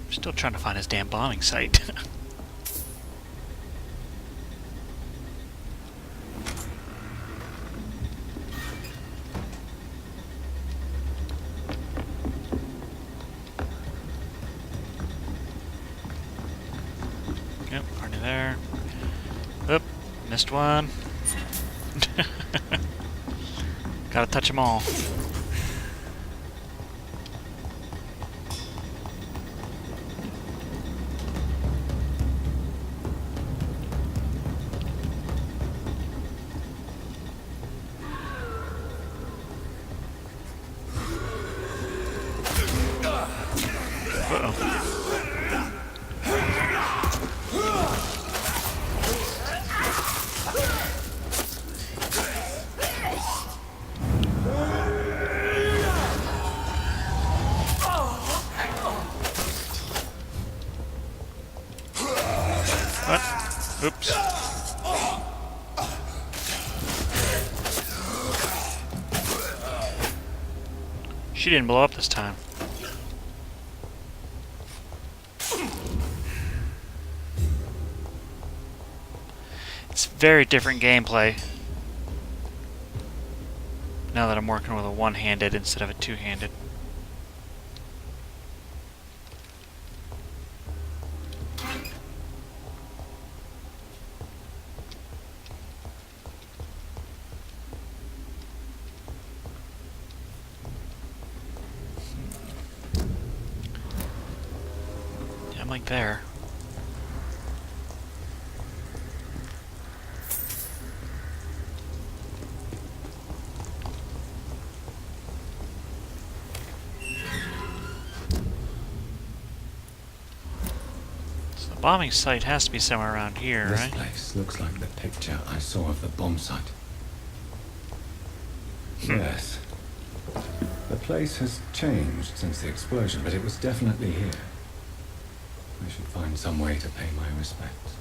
Still trying to find his damn bombing site. Yep, already there. Oop, missed one. Gotta touch them all. She didn't blow up this time. It's very different gameplay now that I'm working with a one-handed instead of a two-handed. Yeah, I'm like there. Bombing site has to be somewhere around here, This right? place looks like the picture I saw of the bomb site. Yes. The place has changed since the explosion, but it was definitely here. I should find some way to pay my respects.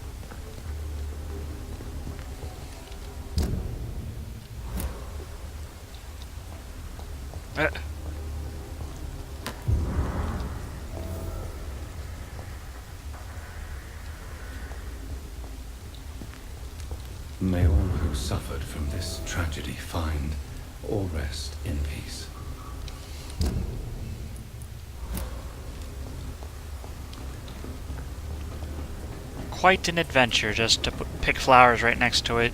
May all who suffered from this tragedy find all rest in peace. Quite an adventure just to pick flowers right next to it.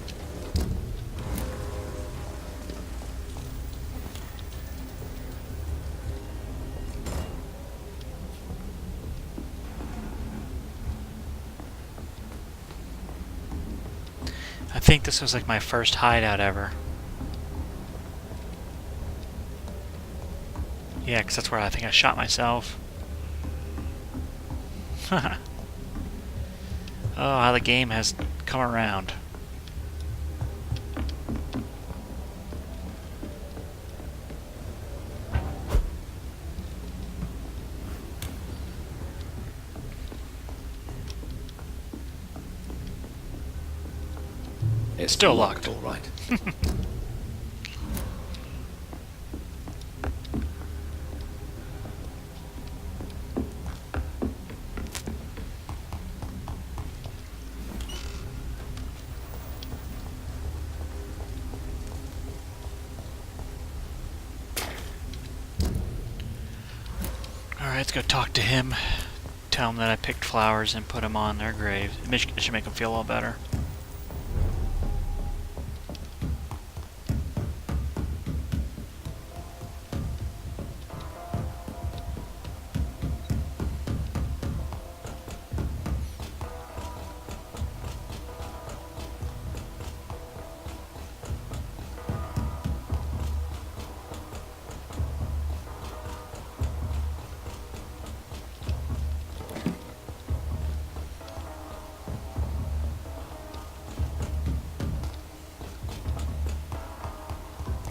I think this was like my first hideout ever. Yeah, because that's where I think I shot myself. Oh, how the game has come around. It's still locked. all right. Alright, let's go talk to him. Tell him that I picked flowers and put them on their graves. It should make them feel a little better.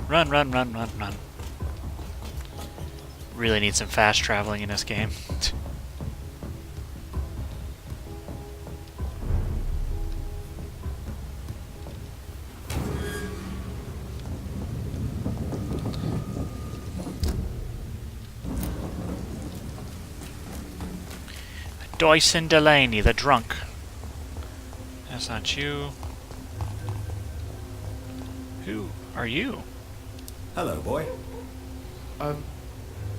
Run, run, run, run, run. Really need some fast traveling in this game. Dyson Delaney, the drunk. That's not you. Who are you? Hello, boy.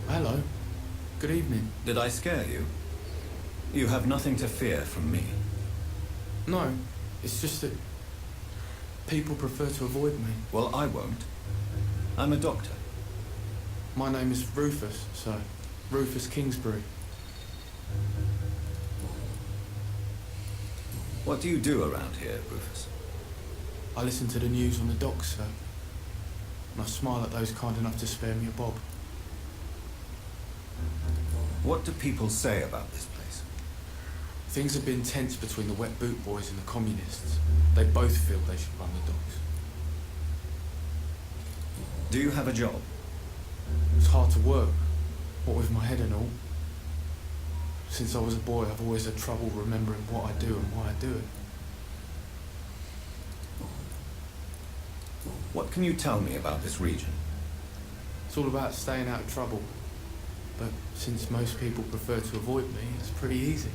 Hello. Good evening. Did I scare you? You have nothing to fear from me. No, it's just that people prefer to avoid me. Well, I won't. I'm a doctor. My name is Rufus, sir. Rufus Kingsbury. What do you do around here, Rufus? I listen to the news on the docks, sir. And I smile at those kind enough to spare me a bob. What do people say about this place? Things have been tense between the wet boot boys and the communists. They both feel they should run the docks. Do you have a job? It's hard to work, what with my head and all. Since I was a boy, I've always had trouble remembering what I do and why I do it. What can you tell me about this region? It's all about staying out of trouble. But since most people prefer to avoid me, it's pretty easy.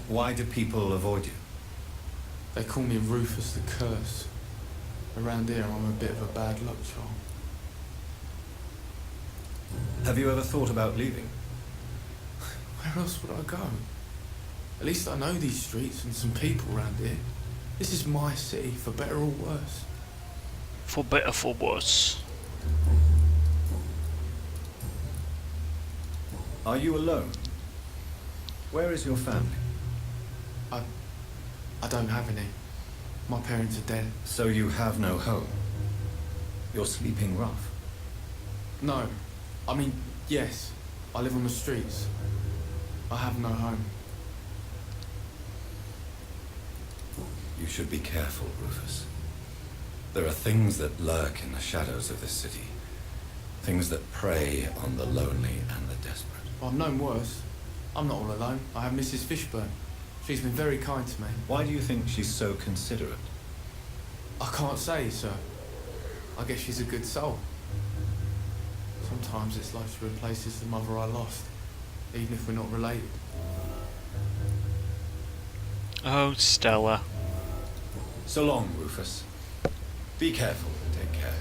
Why do people avoid you? They call me Rufus the Curse. Around here, I'm a bit of a bad luck charm. Have you ever thought about leaving? Where else would I go? At least I know these streets and some people around here. This is my city, for better or worse. For better, for worse. Are you alone? Where is your family? I don't have any. My parents are dead. So you have no home? You're sleeping rough? No. I mean, yes. I live on the streets. I have no home. You should be careful, Rufus. There are things that lurk in the shadows of this city. Things that prey on the lonely and the desperate. I've known worse. I'm not all alone. I have Mrs. Fishburne. She's been very kind to me. Why do you think she's so considerate? I can't say, sir. I guess she's a good soul. Sometimes it's like she replaces the mother I lost, even if we're not related. Oh, Stella. So long, Rufus. Be careful. Take care.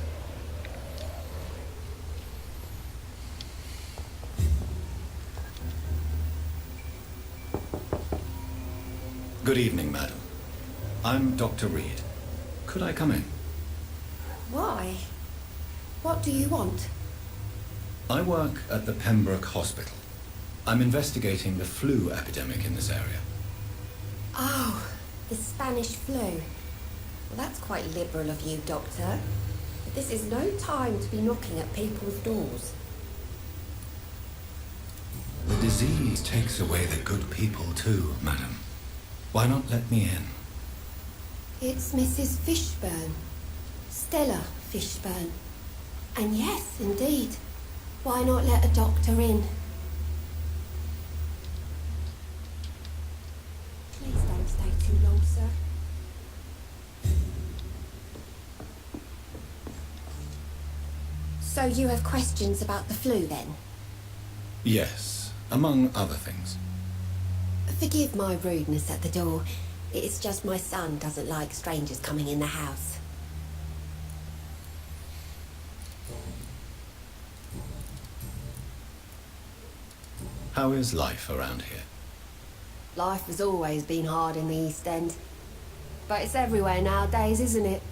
Good evening, madam. I'm Dr. Reed. Could I come in? Why? What do you want? I work at the Pembroke Hospital. I'm investigating the flu epidemic in this area. Oh, the Spanish flu. Well, that's quite liberal of you, Doctor. But this is no time to be knocking at people's doors. The disease takes away the good people too, madam. Why not let me in? It's Mrs. Fishburne. Stella Fishburne. And yes, indeed. Why not let a doctor in? Please don't stay too long, sir. So you have questions about the flu, then? Yes, among other things. Forgive my rudeness at the door. It's just my son doesn't like strangers coming in the house. How is life around here? Life has always been hard in the East End. But it's everywhere nowadays, isn't it?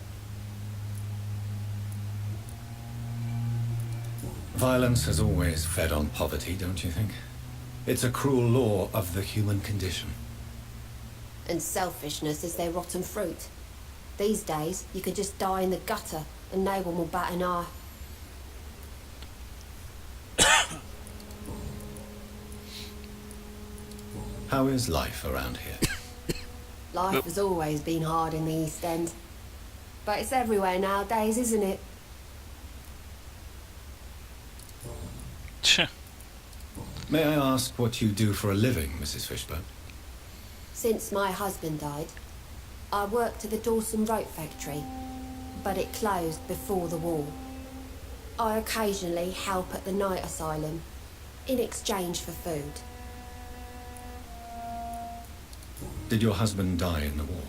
Violence has always fed on poverty, don't you think? It's a cruel law of the human condition. And selfishness is their rotten fruit. These days, you could just die in the gutter and no one will bat an eye. How is life around here? Life has always been hard in the East End. But it's everywhere nowadays, isn't it? May I ask what you do for a living, Mrs. Fishburne? Since my husband died, I worked at the Dawson Rope factory, but it closed before the war. I occasionally help at the night asylum, in exchange for food. Did your husband die in the war?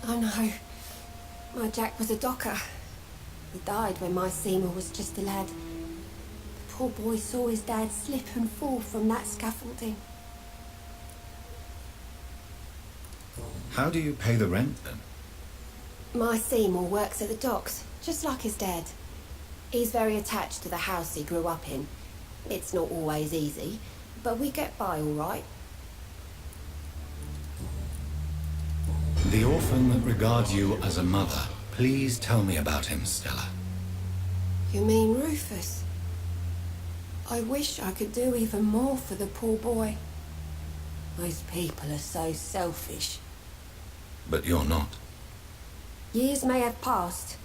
Oh no, my Jack was a docker. He died when my Seymour was just a lad. The poor boy saw his dad slip and fall from that scaffolding. How do you pay the rent, then? My Seymour works at the docks, just like his dad. He's very attached to the house he grew up in. It's not always easy, but we get by all right. The orphan that regards you as a mother. Please tell me about him, Stella. You mean Rufus? I wish I could do even more for the poor boy. Those people are so selfish. But you're not. Years may have passed,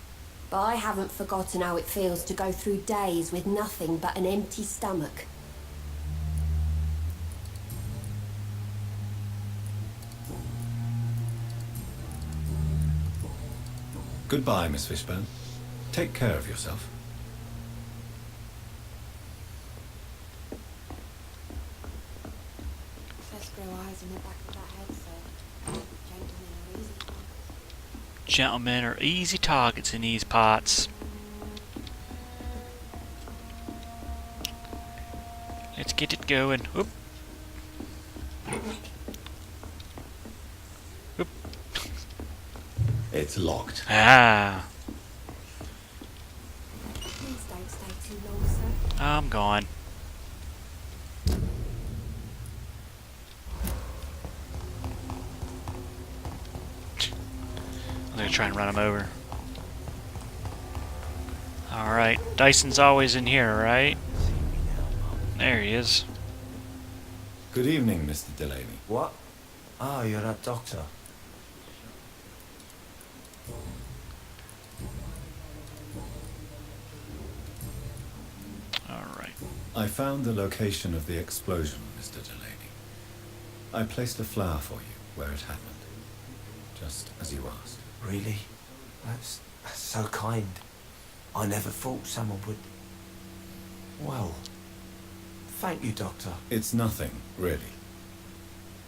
but I haven't forgotten how it feels to go through days with nothing but an empty stomach. Goodbye, Miss Fishburne. Take care of yourself. Let's grow eyes in the back of that head, so Gentlemen gentlemen are easy. are easy targets in these parts. Let's get it going. Whoop. Whoop. It's locked. Ah, Please don't stay too long, sir. I'm gone. I'm gonna try and run him over. Alright, Dyson's always in here, right? There he is. Good evening, Mr. Delaney. What? Ah, you're that doctor. Alright. I found the location of the explosion, Mr. Delaney. I placed a flower for you where it happened, just as you asked. Really? That's so kind. I never thought someone would... Well, thank you, Doctor. It's nothing, really.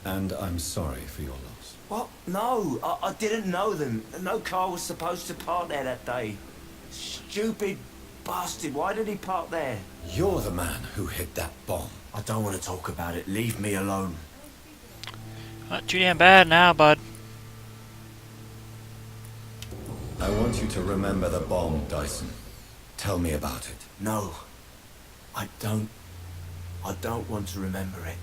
And I'm sorry for your loss. What? No, I didn't know them. No car was supposed to park there that day. Stupid bastard, why did he park there? You're the man who hid that bomb. I don't want to talk about it. Leave me alone. Not too damn bad now, bud. I want you to remember the bomb, Dyson. Tell me about it. No, I don't want to remember it.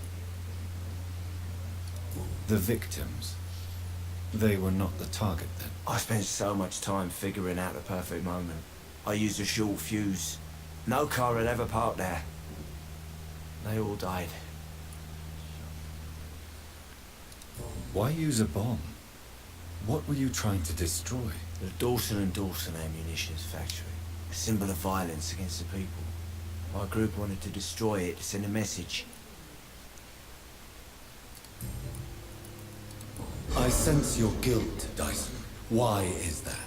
The victims. They were not the target then. I spent so much time figuring out the perfect moment. I used a short fuse. No car had ever parked there. They all died. Why use a bomb? What were you trying to destroy? The Dawson & Dawson ammunitions factory. A symbol of violence against the people. My group wanted to destroy it to send a message. I sense your guilt, Dyson. Why is that?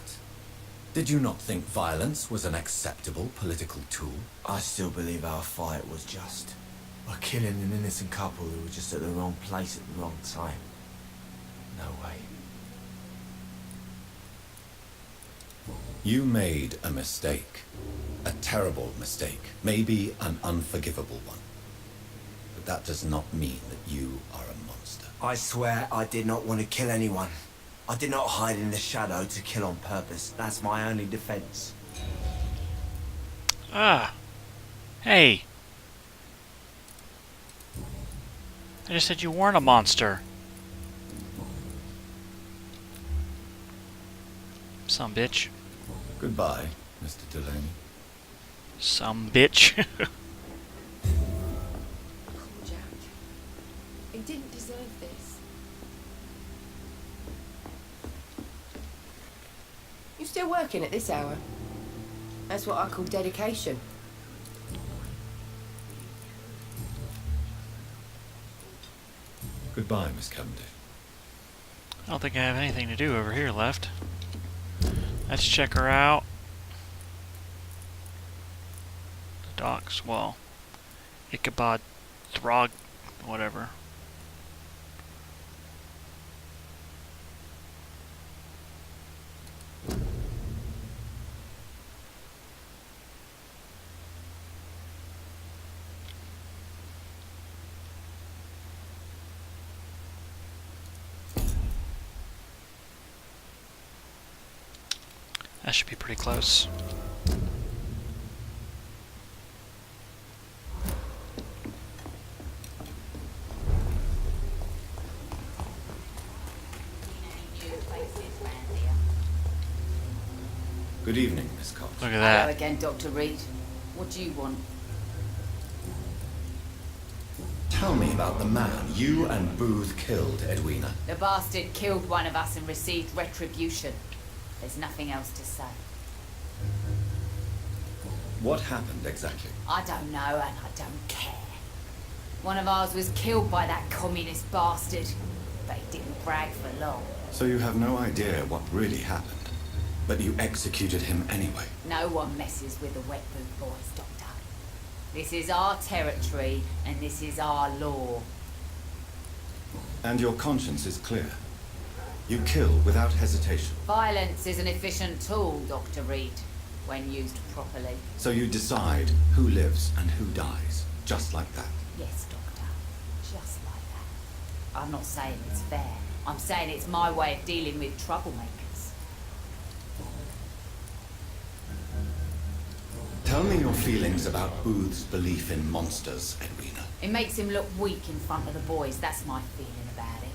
Did you not think violence was an acceptable political tool? I still believe our fight was just. By killing an innocent couple who were just at the wrong place at the wrong time. No way. You made a mistake. A terrible mistake. Maybe an unforgivable one. But that does not mean that you are a monster. I swear I did not want to kill anyone. I did not hide in the shadow to kill on purpose. That's my only defense. Ah. Hey. I just said you weren't a monster. Some bitch. Goodbye, Mr. Delaney. Some bitch. Poor Jack. He didn't deserve this. You still working at this hour? That's what I call dedication. Goodbye, Miss Cavendish. I don't think I have anything to do over here left. Let's check her out. The docks, well, Ichabod Throg, whatever. That should be pretty close. Good evening, Miss Cox. Look at that. Hello again, Dr. Reed. What do you want? Tell me about the man you and Booth killed, Edwina. The bastard killed one of us and received retribution. There's nothing else to say. What happened exactly? I don't know and I don't care. One of ours was killed by that communist bastard, but he didn't brag for long. So you have no idea what really happened? But you executed him anyway. No one messes with the wet boot boys, Doctor. This is our territory, and this is our law. And your conscience is clear. You kill without hesitation. Violence is an efficient tool, Dr. Reed, when used properly. So you decide who lives and who dies, just like that. Yes, Doctor. Just like that. I'm not saying it's fair. I'm saying it's my way of dealing with troublemakers. Tell me your feelings about Booth's belief in monsters, Edwina. It makes him look weak in front of the boys. That's my feeling about it.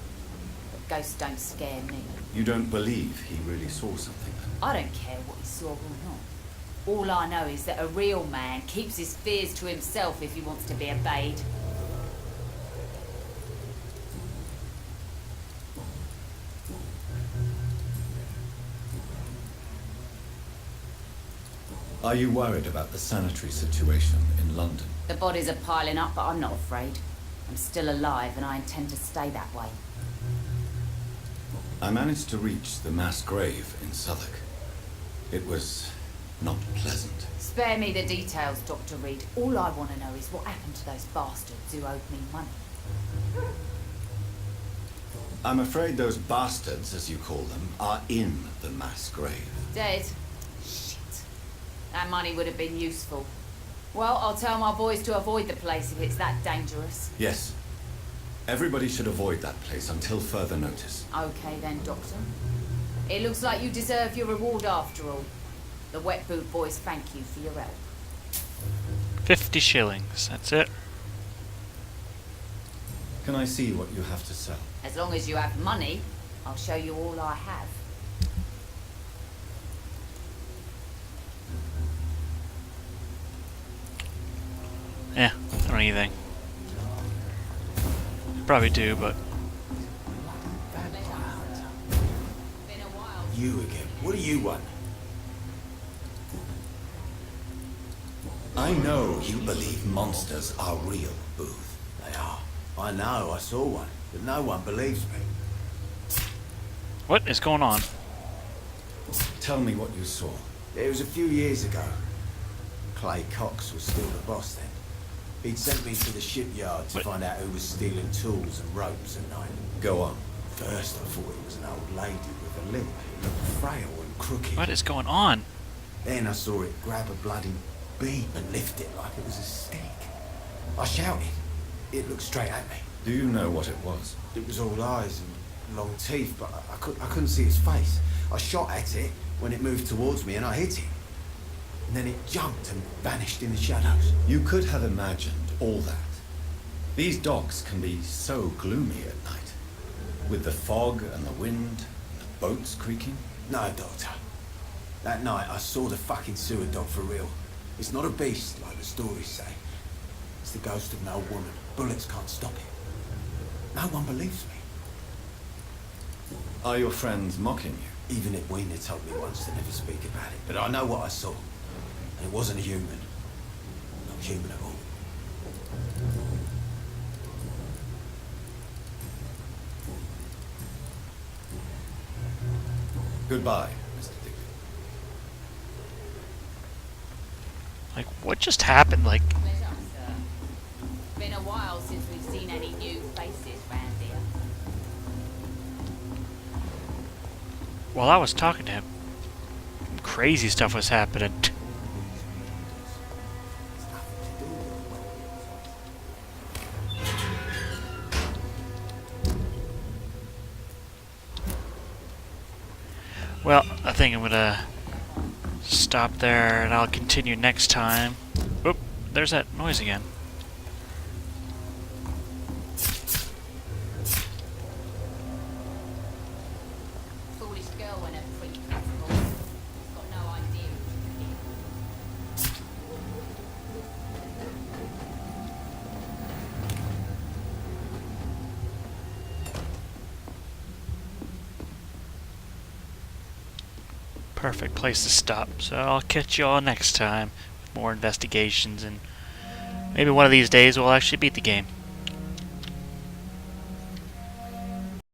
But ghosts don't scare me. You don't believe he really saw something then? I don't care what he saw or not. All I know is that a real man keeps his fears to himself if he wants to be obeyed. Are you worried about the sanitary situation in London? The bodies are piling up, but I'm not afraid. I'm still alive, and I intend to stay that way. I managed to reach the mass grave in Southwark. It was not pleasant. Spare me the details, Dr. Reed. All I want to know is what happened to those bastards who owed me money. I'm afraid those bastards, as you call them, are in the mass grave. Dead? Shit. That money would have been useful. Well, I'll tell my boys to avoid the place if it's that dangerous. Yes. Everybody should avoid that place until further notice. Okay then, Doctor. It looks like you deserve your reward after all. The Wet Boot Boys thank you for your help. 50 shillings, that's it. Can I see what you have to sell? As long as you have money, I'll show you all I have. Yeah, I don't need anything. Probably do, but... You again. What do you want? I know you believe monsters are real, Booth. They are. I know, I saw one, but no one believes me. What is going on? Tell me what you saw. It was a few years ago. Clay Cox was still the boss then. He'd sent me to the shipyard to find out who was stealing tools and ropes at night. Go on. First I thought it was an old lady with a limp. It looked frail and crooked. What is going on? Then I saw it grab a bloody beam and lift it like it was a stick. I shouted. It looked straight at me. Do you know what it was? It was all eyes and long teeth, but I couldn't see its face. I shot at it when it moved towards me and I hit it. And then it jumped and vanished in the shadows. You could have imagined all that. These docks can be so gloomy at night. With the fog and the wind and the boats creaking. No, Doctor. That night I saw the fucking sewer dog for real. It's not a beast like the stories say. It's the ghost of an old woman. Bullets can't stop it. No one believes me. Are your friends mocking you? Even Edwina told me once to never speak about it. But I know what I saw. And it wasn't a human. Not human at all. Goodbye, Mr. Digby. Like, what just happened? Like, Pleasure, sir. Been a while since we've seen any new faces round here. while I was talking to him, crazy stuff was happening. Well, I think I'm gonna stop there and I'll continue next time. Oop, there's that noise again. Foolish girl when her freak principles. Got no idea what she's doing. Perfect place to stop. So I'll catch you all next time with more investigations, and maybe one of these days we'll actually beat the game.